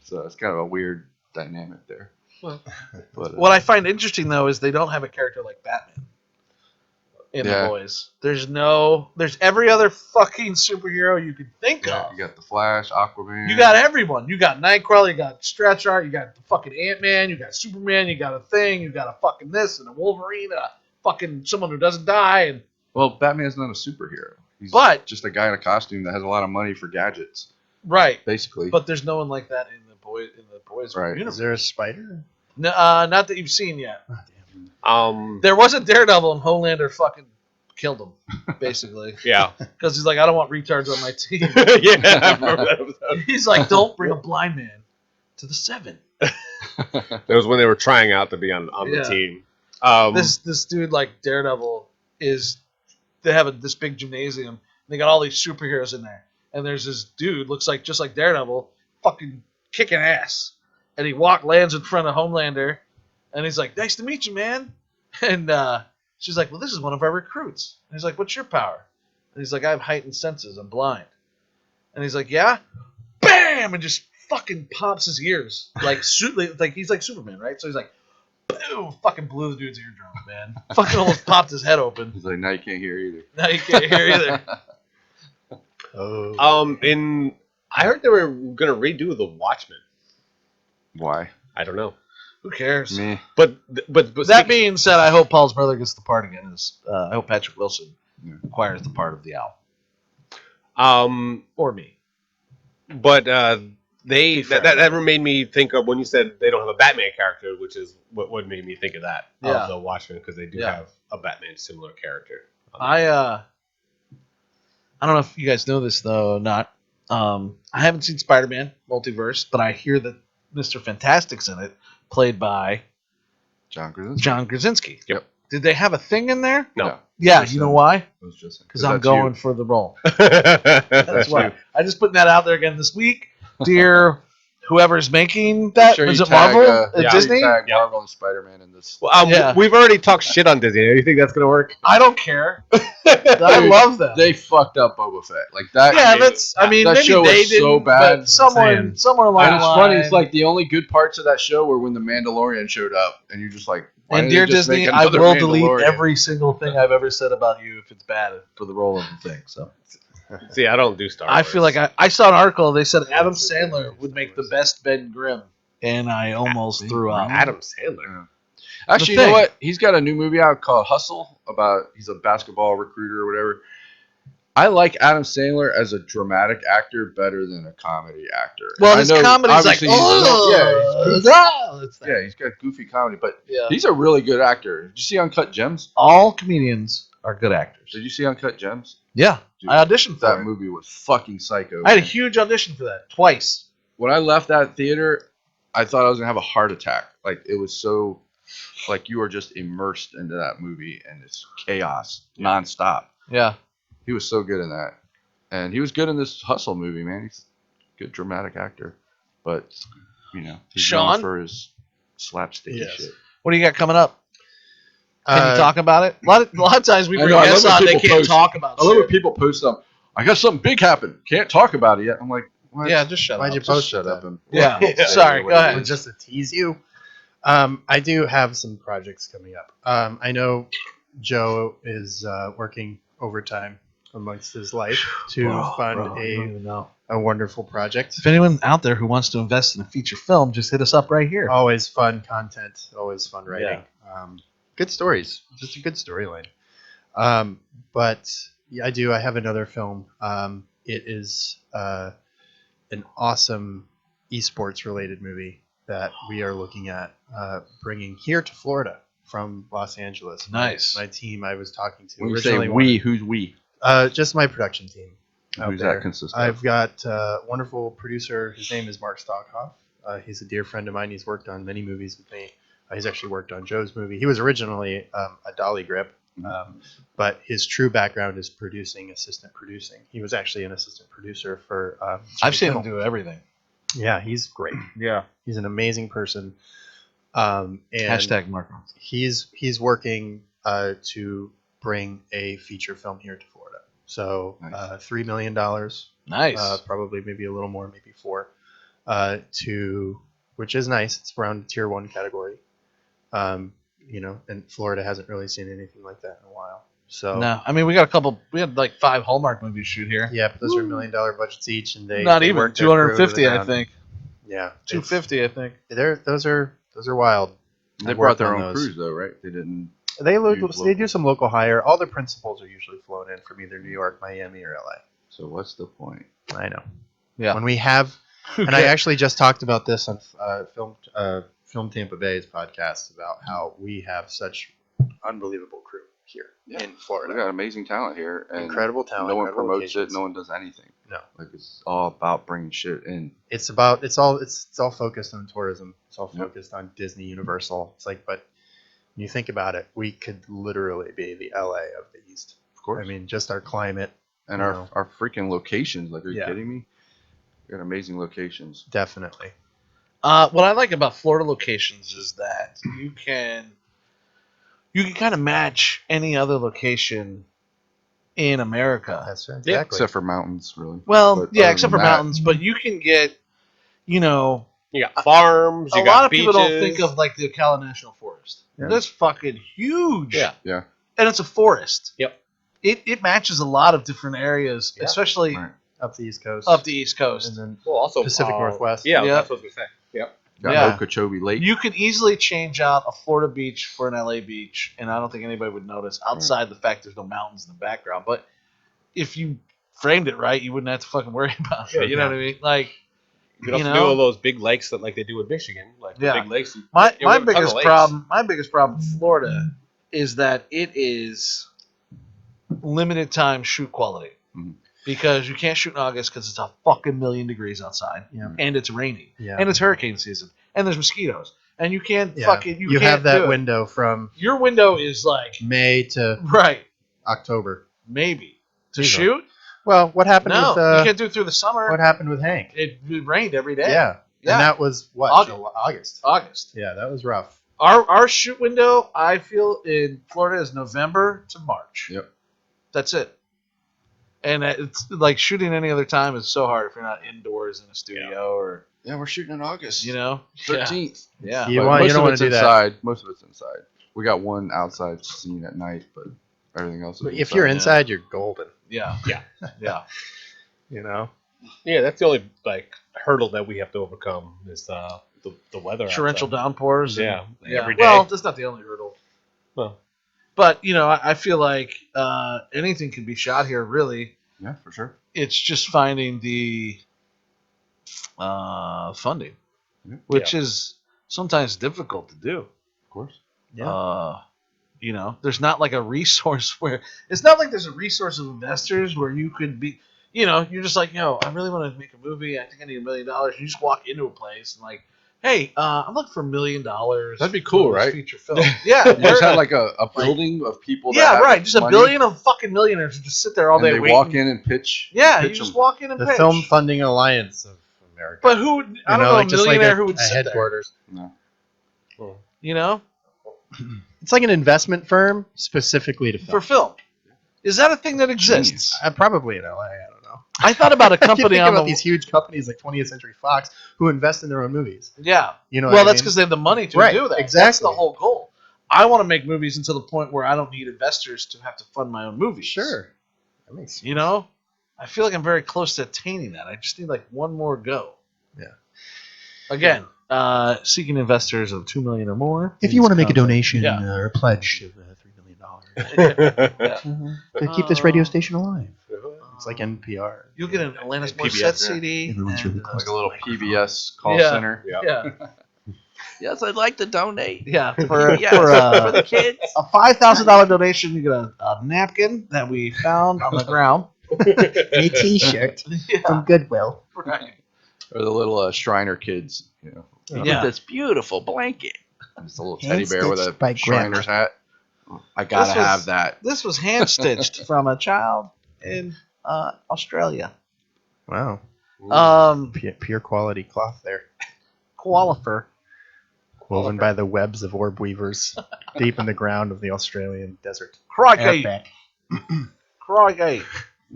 So it's kind of a weird dynamic there. Well, But, What I find interesting though is they don't have a character like Batman in Yeah. the boys. There's every other fucking superhero you could think yeah, of. you got the Flash, Aquaman. You got everyone. You got Nightcrawler, you got Stretch Art, you got the fucking Ant-Man, you got Superman, you got a Thing, you got a fucking this and a Wolverine, and a fucking someone who doesn't die, and Well, Batman's not a superhero. He's But- just a guy in a costume that has a lot of money for gadgets, right. basically. But there's no one like that in the boys Right. Is universe. there a spider? No, not that you've seen yet. Oh, damn. There was a Daredevil, and Homelander fucking killed him, basically, Yeah. because he's like, I don't want retards on my team. Yeah. I remember that episode. He's like, don't bring a blind man to the 7. That was when they were trying out to be on Yeah. the team. This dude like Daredevil they have this big gymnasium. And they got all these superheroes in there, and there's this dude looks like just like Daredevil, fucking kicking ass, and he lands in front of Homelander, and he's like, "Nice to meet you, man," and she's like, "Well, this is one of our recruits." And he's like, "What's your power?" And he's like, "I have heightened senses. I'm blind." And he's like, "Yeah," bam, and just fucking pops his ears like he's like Superman, right? So he's like, boom, fucking blew the dude's eardrum, man. Fucking almost popped his head open. He's like, now you can't hear either. Now you can't hear either. Oh. I heard they were gonna redo the Watchmen. Why? I don't know, Who cares? Me. but That being said, I hope Paul's brother gets the part again. I hope Patrick Wilson Yeah. acquires the part of the owl. Or me. But that made me think of when you said they don't have a Batman character, which is what made me think of that Yeah. of the Watchmen, because they do Yeah. have a Batman similar character. I don't know if you guys know this though or not. I haven't seen Spider-Man Multiverse, but I hear that Mr. Fantastic's in it, played by John Krasinski. John Krasinski. Yep. Did they have a thing in there? No. Yeah, Just you know him. why? It was just Because I'm going for the role. That's That's why. I just putting that out there again this week. Dear whoever's making that, Sure, is you it Marvel? yeah. Disney? Tag Yeah. Marvel and Spider-Man in this. Well, Yeah. we've already talked shit on Disney. You think that's gonna work? I don't care. I Dude, love them. They fucked up Boba Fett. Like that. Yeah, that's. I mean, that maybe show they was so didn't. bad. But somewhere along And the it's line. funny. It's like the only good parts of that show were when the Mandalorian showed up, and you're just like, why And didn't dear they just Disney, make I another will delete Mandalorian? every single thing I've ever said about you if it's bad for the role of the thing. So See, I don't do Star I Wars. feel like I saw an article. They said Adam Sandler would make the best Ben Grimm, and I almost threw up. Adam Sandler. Actually, The you know thing. what? He's got a new movie out called Hustle. He's a basketball recruiter or whatever. I like Adam Sandler as a dramatic actor better than a comedy actor. Well, And I his know, comedy's like, obviously, he's- oh, yeah, he's got goofy comedy, but yeah. he's a really good actor. Did you see Uncut Gems? All comedians are good actors. Did you see Uncut Gems? Yeah, Dude, I auditioned for That it. movie was fucking psycho. I had a huge audition for that twice. When I left that theater, I thought I was gonna have a heart attack. Like it was so, like you are just immersed into that movie and it's chaos nonstop. Yeah. He was so good in that, and he was good in this Hustle movie, man. He's a good dramatic actor, but you know, he's Sean? known for his slapsticky Yes. shit. What do you got coming up? Can you talk about it? A lot of times we I bring know, I guests love when on, they people can't post- talk about I love when shit. people post something. I got something big happen. Can't talk about it yet. I'm like, what? Yeah, just shut Why'd up. you Just post shut that? up and Yeah. Yeah. Sorry, go ahead. Just to tease you. I do have some projects coming up. I know Joe is working overtime amongst his life to fund Bro, you don't even know. a wonderful project. If anyone out there who wants to invest in a feature film, just hit us up right here. Always fun content, always fun writing. good stories. Just a good storyline. But yeah, I have another film. It is an awesome esports related movie that we are looking at bringing here to Florida from Los Angeles. Nice. My team I was talking to When you say originally we, who's we? just my production team. out Who's there. that consist of? I've got a wonderful producer. His name is Mark Stockhoff. He's a dear friend of mine. He's worked on many movies with me. He's actually worked on Joe's movie. He was originally a dolly grip, but his true background is assistant producing. He was actually an assistant producer for. I've seen Jimmy him Kimmel. do everything. Yeah, he's great. Yeah. He's an amazing person. And Hashtag Marco. he's working to bring a feature film here to Florida. So Nice. $3 million, Nice. probably maybe a little more, maybe $4 million, which is nice. It's around tier 1 category. And Florida hasn't really seen anything like that in a while. So No, I mean we had like 5 Hallmark movies shoot here. yeah, but those are $1 million budgets each, and Not they even work their crew to the 250, I ground. think. Yeah, 250, I think. Those are wild. They I've brought worked their on own those. crews though, right? They didn't. They Use do local. some local hire. All the principals are usually flown in from either New York, Miami, or LA. So what's the point? I know. Yeah. When we have, and I actually just talked about this on Film Tampa Bay's podcast about how we have such unbelievable crew here in We Florida. got amazing talent here, and Incredible talent. no one incredible promotes it. locations. No one does anything. No. Like it's all about bringing shit in. It's all focused on tourism. It's all Yep. focused on Disney, Universal. It's like, but when you think about it, we could literally be the LA of the East. Of course. I mean, just our climate. And you our know. our freaking locations. Like, are you Yeah. kidding me? We got amazing locations. Definitely. What I like about Florida locations is that you can kind of match any other location in America. That's right. Yeah, Exactly. Except for mountains, really. Well, But yeah, other except than for that- mountains, but you can get, You got farms. a You got lot of beaches. people don't think of like the Ocala National Forest. Yeah. That's fucking huge. Yeah. Yeah. And it's a forest. Yep. It matches a lot of different areas, Yeah. especially Right. Up the East Coast. up the East Coast. And then Well, also Pacific Northwest. Yeah, Yeah. that's what I was gonna say. Yep. Got Yeah. Okeechobee Lake. You could easily change out a Florida beach for an LA beach, and I don't think anybody would notice outside the fact there's no mountains in the background. But if you framed it right, you wouldn't have to fucking worry about it. You know what I mean? Like, You could also You do know? all those big lakes that like they do in Michigan, like the Yeah. big lakes. my Yeah, we have a ton of biggest lakes. problem with Florida is that it is limited time shoot quality. Mhm. Because you can't shoot in August because it's a fucking million degrees outside, Yeah. and it's raining, Yeah. and it's hurricane season, and there's mosquitoes, and you can't Yeah. fucking You can't have do that it. window from Your window is like May to right, October. maybe to Easily. shoot. Well, what happened No, with you can't do it through the summer. what happened with Hank? It rained every day. Yeah. Yeah. And that was what? August. August. Yeah, that was rough. Our shoot window, I feel, in Florida is November to March. Yep. That's it. And it's like shooting any other time is so hard if you're not indoors in a studio or Yeah, we're shooting in August. 13th. Yeah. You But want- most you don't of wanna it's do that. inside. Most of it's inside. We got one outside scene at night, but everything else is But if you're inside. inside, you're golden. Yeah. Yeah. Yeah. You know. Yeah, that's the only like hurdle that we have to overcome is the weather. Torrential outside. downpours. and- Yeah, every day. Well, that's not the only hurdle. Well, But, I feel like anything can be shot here, really. Yeah, for sure. It's just finding the funding, Yeah. which is sometimes difficult to do. Of course. Yeah. There's not like a resource where it's not like there's a resource of investors where you could be, you're just like, I really want to make a movie. I think I need $1 million. You just walk into a place and like, hey, I'm looking for $1 million. That'd be cool, for this right? Feature film. Yeah. You just had like a building of people. That yeah, have right. Just a money, billion of fucking millionaires who just sit there all and day they waiting. walk in and pitch. Yeah, you pitch just them. walk in and The pitch. Film Funding Alliance of America. But who? would- I You don't know, like a just like millionaire a, who would a sit there. headquarters. No. You know, It's like an investment firm specifically to film. for film. Is that a thing that exists? Probably in LA. I don't know. I thought about a You company think on about the. these huge companies like 20th Century Fox who invest in their own movies. Yeah. You know. Well, what I that's mean? because they have the money to Right, do that. That's exactly. the whole goal. I want to make movies until the point where I don't need investors to have to fund my own movies. Sure. That makes sense. I feel like I'm very close to attaining that. I just need like one more go. Yeah. Again, Seeking investors of $2 million or more. If you want to make a Contact- donation Yeah. or a pledge of $3 million to keep this radio station alive, it's like NPR. You'll get an Alanis PBS, Morissette yeah. CD. Everyone's and, really close Like a little PBS call Yeah. center. Yeah. Yes, I'd like to donate. Yeah. For the kids. a $5,000 donation, you get a napkin that we found on the ground. And a T-shirt Yeah. from Goodwill. Right. Or the little Shriner kids. Look Yeah. at this beautiful blanket. Just a little teddy bear with a Hand-stitched by Shriner's grandma. hat. I gotta This was- have that. This was hand stitched from a child in Australia. Wow. Pure quality cloth there. Qualifer. Woven by the webs of orb weavers deep in the ground of the Australian desert. Crikey. Outback. Crikey.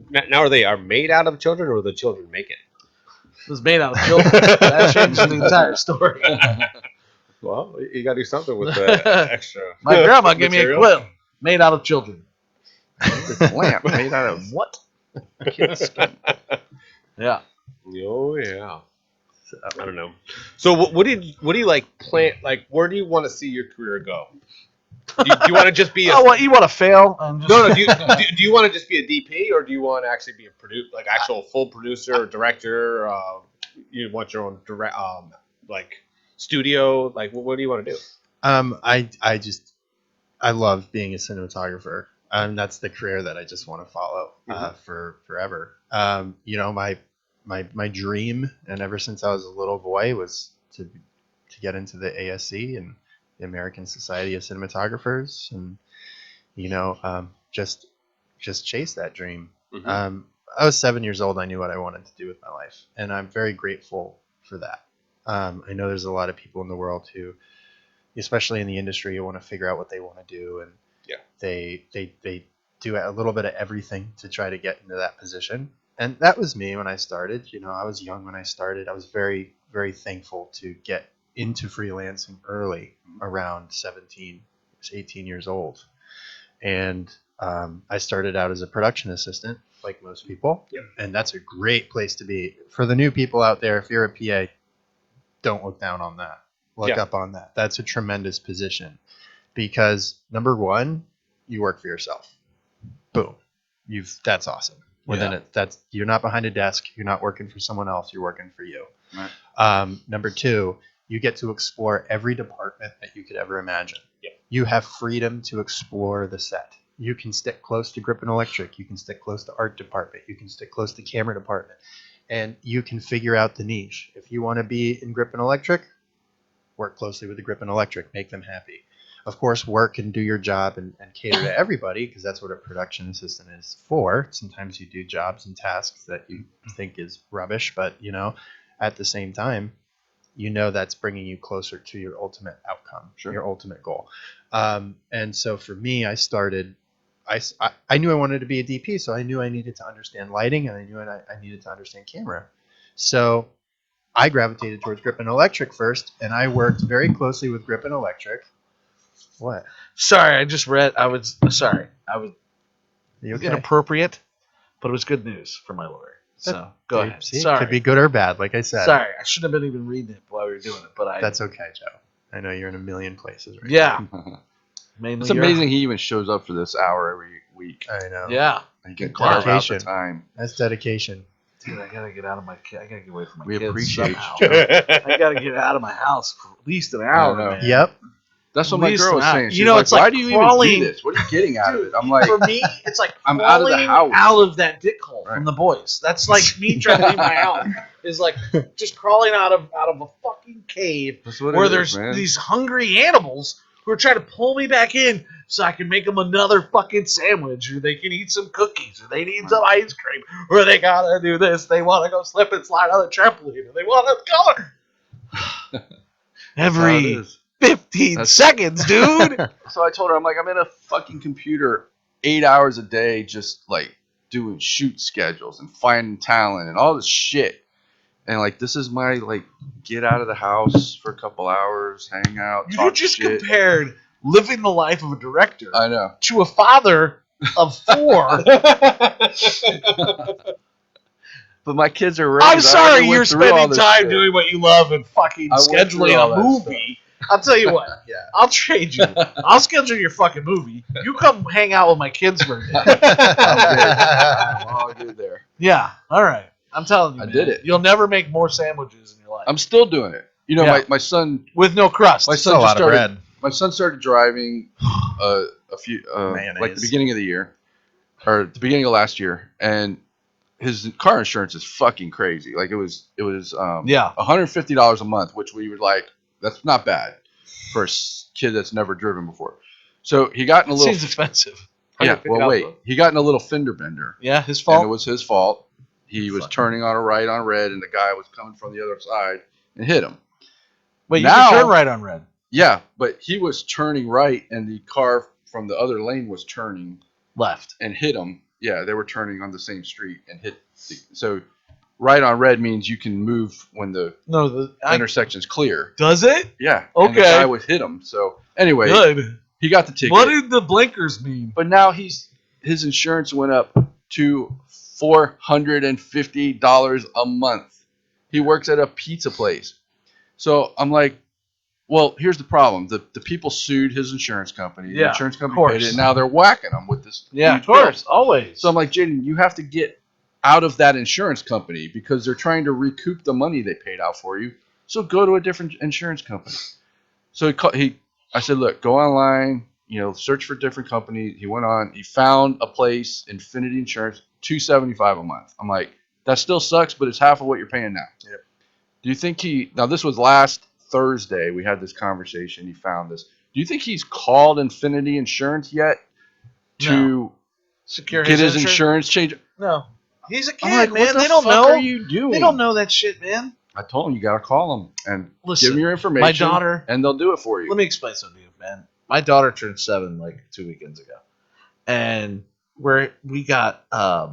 Now are made out of children, or the children make it? It was made out of children. That changes the entire story. Well, you got to do something with the extra. My grandma gave me a material. quilt made out of children. This lamp made out of What? kid's skin. Yeah. Oh yeah. I don't know. So what do you like plan? Like, where do you want to see your career go? Do you want to just be a Oh, what, you want to fail? And just, no? Do you want to just be a DP, or do you want to actually be a actual full producer or director? You want your own direct like studio? Like, what do you want to do? I love being a cinematographer. That's the career that I just want to follow for forever. My dream, and ever since I was a little boy, was to get into the ASC and the American Society of Cinematographers, and just chase that dream. Mhm. I was 7 years old. I knew what I wanted to do with my life, and I'm very grateful for that. I know there's a lot of people in the world who, especially in the industry, who want to figure out what they want to do, and they do a little bit of everything to try to get into that position. And that was me when I started. I was young when I started. I was very, very thankful to get into freelancing early, around 17, 18 years old. And I started out as a production assistant, like most people. Yep. And that's a great place to be. For the new people out there, if you're a PA, don't look down on that. Look up on that. That's a tremendous position. Because, number one, you work for yourself. Boom. That's awesome. Within it, you're not behind a desk. You're not working for someone else. You're working for you. Right. Number two, you get to explore every department that you could ever imagine. Yeah. You have freedom to explore the set. You can stick close to grip and electric. You can stick close to art department. You can stick close to camera department. And you can figure out the niche. If you want to be in grip and electric, work closely with the grip and electric. Make them happy. Of course, work and do your job and cater to everybody, because that's what a production assistant is for. Sometimes you do jobs and tasks that you think is rubbish, but at the same time, that's bringing you closer to your ultimate outcome, your ultimate goal. And so for me, I started. I knew I wanted to be a DP, so I knew I needed to understand lighting, and I knew I needed to understand camera. So I gravitated towards grip and electric first, and I worked very closely with grip and electric. What? Sorry, I just read. I was sorry. I was You okay? inappropriate, but it was good news for my lawyer. So go ahead. See, Sorry. Could be good or bad, like I said. Sorry, I shouldn't have been even reading it while we were doing it, but That's okay, Joe. I know you're in a million places right yeah. Mainly It's amazing he even shows up for this hour every week. now. I know. Yeah, He can carve out the Dedication. time. That's dedication. dude, I gotta get out of my. I gotta get away from my We kids appreciate somehow. you. I gotta get out of my house for at least an hour. know. Man. Yep. That's what my Least girl was not. saying. You She's know, like, it's like why do you crawling- even do this? What are you getting out of Dude, it? I'm like, for me, it's like I'm out of the crawling house. out of that dick hole Right. from the boys. That's like me trying to leave my house. Is like just crawling out of a fucking cave that's what where it is, there's man. these hungry animals who are trying to pull me back in so I can make them another fucking sandwich, or they can eat some cookies, or they need some ice cream, or they gotta do this. They want to go slip and slide on the trampoline, or they want to color. That's how it Every is. 15 That's- seconds, dude. So I told her, I'm like, I'm in a fucking computer 8 hours a day, just like doing shoot schedules and finding talent and all this shit. And like, this is my like, get out of the house for a couple hours, hang out, You talk just shit. compared living the life of a director I know. to a father of 4. But But my kids are raised. I'm I sorry already went you're through all spending this time shit. doing what you love and fucking I went through scheduling all a that movie. I'll tell you what. Yeah. I'll trade you. I'll schedule your fucking movie. You come hang out with my kids for a day. I'm all good there. Yeah. All right. I'm telling you, I man, did it. You'll never make more sandwiches in your life I'm still doing it. You know, Yeah. my son. with no crust. My Still son a just lot of started. bread. My son started driving a few like the Mayonnaise. beginning of the year, or the beginning of last year, and his car insurance is fucking crazy. Like it was Yeah. $150 a month, which we were like, that's not bad for a kid that's never driven before. So he got in a little. Seems expensive. Yeah. Well, wait. He got in a little fender bender, Yeah, his and fault. it was his fault. He was Fuck. turning on a right on red, and the guy was coming from the other side and hit him. Wait, you now- can turn right on red. Yeah, but he was turning right, and the car from the other lane was turning Left. and hit him. Yeah, they were turning on the same street and hit. So right on red means you can move when the No, intersection's clear. does it? Yeah. And the Okay. guy would hit him. So anyway, Good. he got the ticket. What did the blinkers mean? But now his insurance went up to $450 a month. He works at a pizza place. So I'm like, well, here's the problem. The people sued his insurance company. The Yeah, insurance of company paid course. it, and now they're whacking him with this. Yeah, huge of course, bill. always. So I'm like, Jaden, you have to get out of that insurance company because they're trying to recoup the money they paid out for you. So go to a different insurance company. So I said, look, go online, search for different companies. He went on, he found a place, Infinity Insurance, $275 a month. I'm like, that still sucks, but it's half of what you're paying now. Yep. Do you think now this was last Thursday, we had this conversation, he found this. Do you think he's called Infinity Insurance yet to Secure get his insurance? insurance changed? No. He's a kid, I'm like, man. what the They don't fuck know. are you doing? They don't know that shit, man. I told him you gotta call them and Listen, give them your information. my daughter. and they'll do it for you. Let me explain something to you, man. My daughter turned 7 like 2 weekends ago, and we got a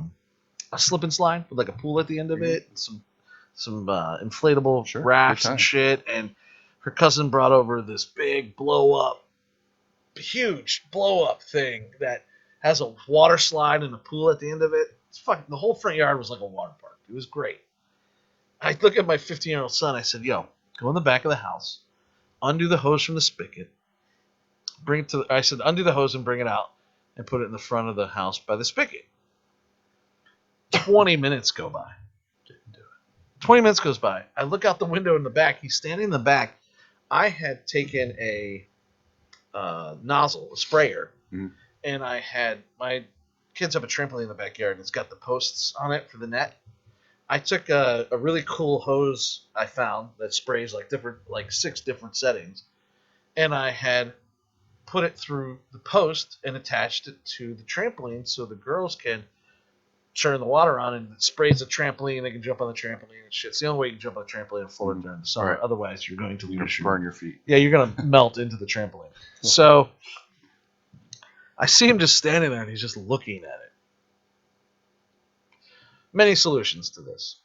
slip and slide with like a pool at the end of it, and some inflatable Sure, rafts good time. and shit. And her cousin brought over this big huge blow up thing that has a water slide and a pool at the end of it. It's fucking, the whole front yard was like a water park. It was great. I look at my 15-year-old son. I said, "Yo, go in the back of the house, undo the hose from the spigot, bring it to." I said, "Undo the hose and bring it out, and put it in the front of the house by the spigot." 20 minutes go by. 20 minutes goes by. I look out the window in the back. He's standing in the back. I had taken a nozzle, a sprayer, Mhm. and I had my kids have a trampoline in the backyard, and it's got the posts on it for the net. I took a really cool hose I found that sprays like 6 different settings, and I had put it through the post and attached it to the trampoline so the girls can turn the water on and it sprays the trampoline. They can jump on the trampoline and shit. It's the only way you can jump on the trampoline in Florida during the summer. Right. Otherwise, you're going to You're lose gonna burn your feet. Yeah, you're gonna melt into the trampoline. So I see him just standing there and he's just looking at it. Many solutions to this.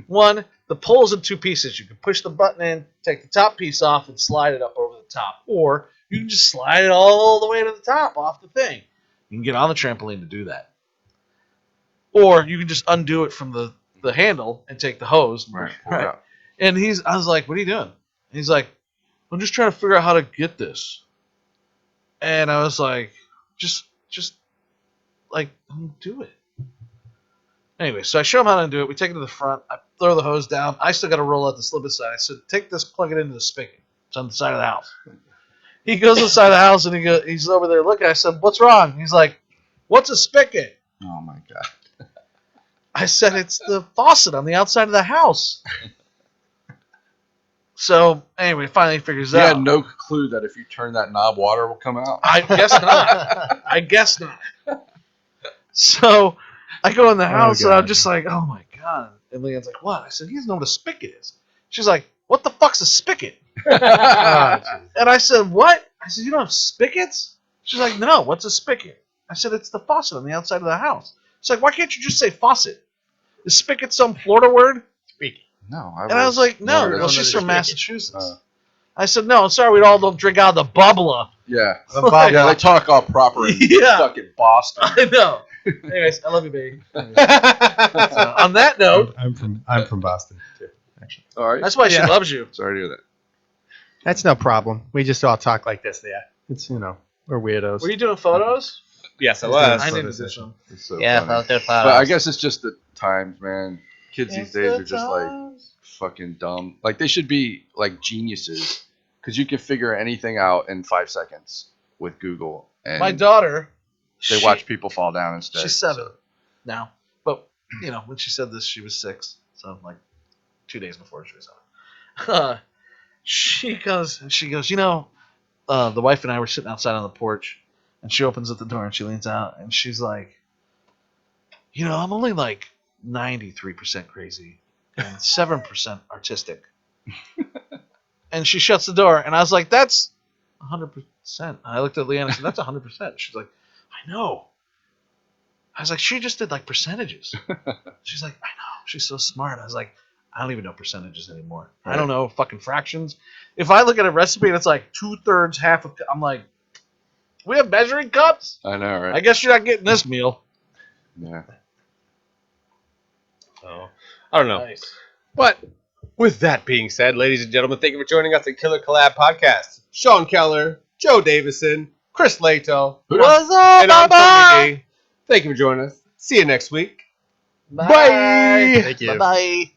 One, the pole's in 2 pieces. You can push the button in, take the top piece off, and slide it up over the top. Or you can just slide it all the way to the top off the thing. You can get on the trampoline to do that. Or you can just undo it from the handle and take the hose. Right. Right. And I was like, "What are you doing?" And he's like, "I'm just trying to figure out how to get this." And I was like, just like, do it. Anyway, so I show him how to do it. We take it to the front. I throw the hose down. I still got to roll out the slip aside. I said, "Take this, plug it into the spigot. It's on the side of the house." He goes inside the house and he's over there looking. I said, "What's wrong?" He's like, "What's a spigot?" Oh my god. I said, "It's the faucet on the outside of the house." So anyway, finally he figures He it out. had no clue that if you turn that knob, water will come out. I guess not. I guess not. So I go in the house and I'm just like, "Oh my god!" And Leanne's like, "What?" I said, "He doesn't know what a spigot is." She's like, "What the fuck's a spigot?" And I said, "What?" I said, "You don't have spigots?" She's like, "No. What's a spigot?" I said, "It's the faucet on the outside of the house." She's like, "Why can't you just say faucet? Is spigot some Florida word?" No. And I was like, "No." wondered. Well, she's from Spigot. Massachusetts. I said, "No, I'm sorry. We all don't drink out of the bubbler." Yeah. The Bob Yeah, they talk all proper in Yeah. fucking Boston. I know. Anyways, I love you, baby. On that note, I'm from Boston too. Actually, All right. that's why she loves you. Sorry to hear that. that's no problem. We just all talk like this. Yeah, it's we're weirdos. Were you doing photos? Yes, I It's was. I photo need to do session. some. It's so Yeah, funny. photos. But I guess it's just the times, man. Kids these days are just like fucking dumb. Like they should be like geniuses because you can figure anything out in 5 seconds with Google. And My daughter. they watch people fall down instead. She's 7 so. now, but when she said this, she was 6. So like 2 days before she was 7. She goes, the wife and I were sitting outside on the porch, and she opens up the door and she leans out and she's like, I'm only like 93% crazy and 7% artistic. And she shuts the door, and I was like, that's 100%. I looked at Leanne and said, that's 100%. She's like, I know. I was like, she just did like percentages. She's like, I know. She's so smart. I was like, I don't even know percentages anymore. Right. I don't know fucking fractions. If I look at a recipe and it's like 2/3, half of, I'm like, we have measuring cups? I know, right? I guess you're not getting this meal. Yeah. Oh, I don't know. Nice. But with that being said, ladies and gentlemen, thank you for joining us at Killer Collab Podcast. Sean Keller, Joe Davison, Chris Lato, What's up, and I'm bye-bye? Tony D. Thank you for joining us. See you next week. Bye. Bye. Thank you. Bye-bye.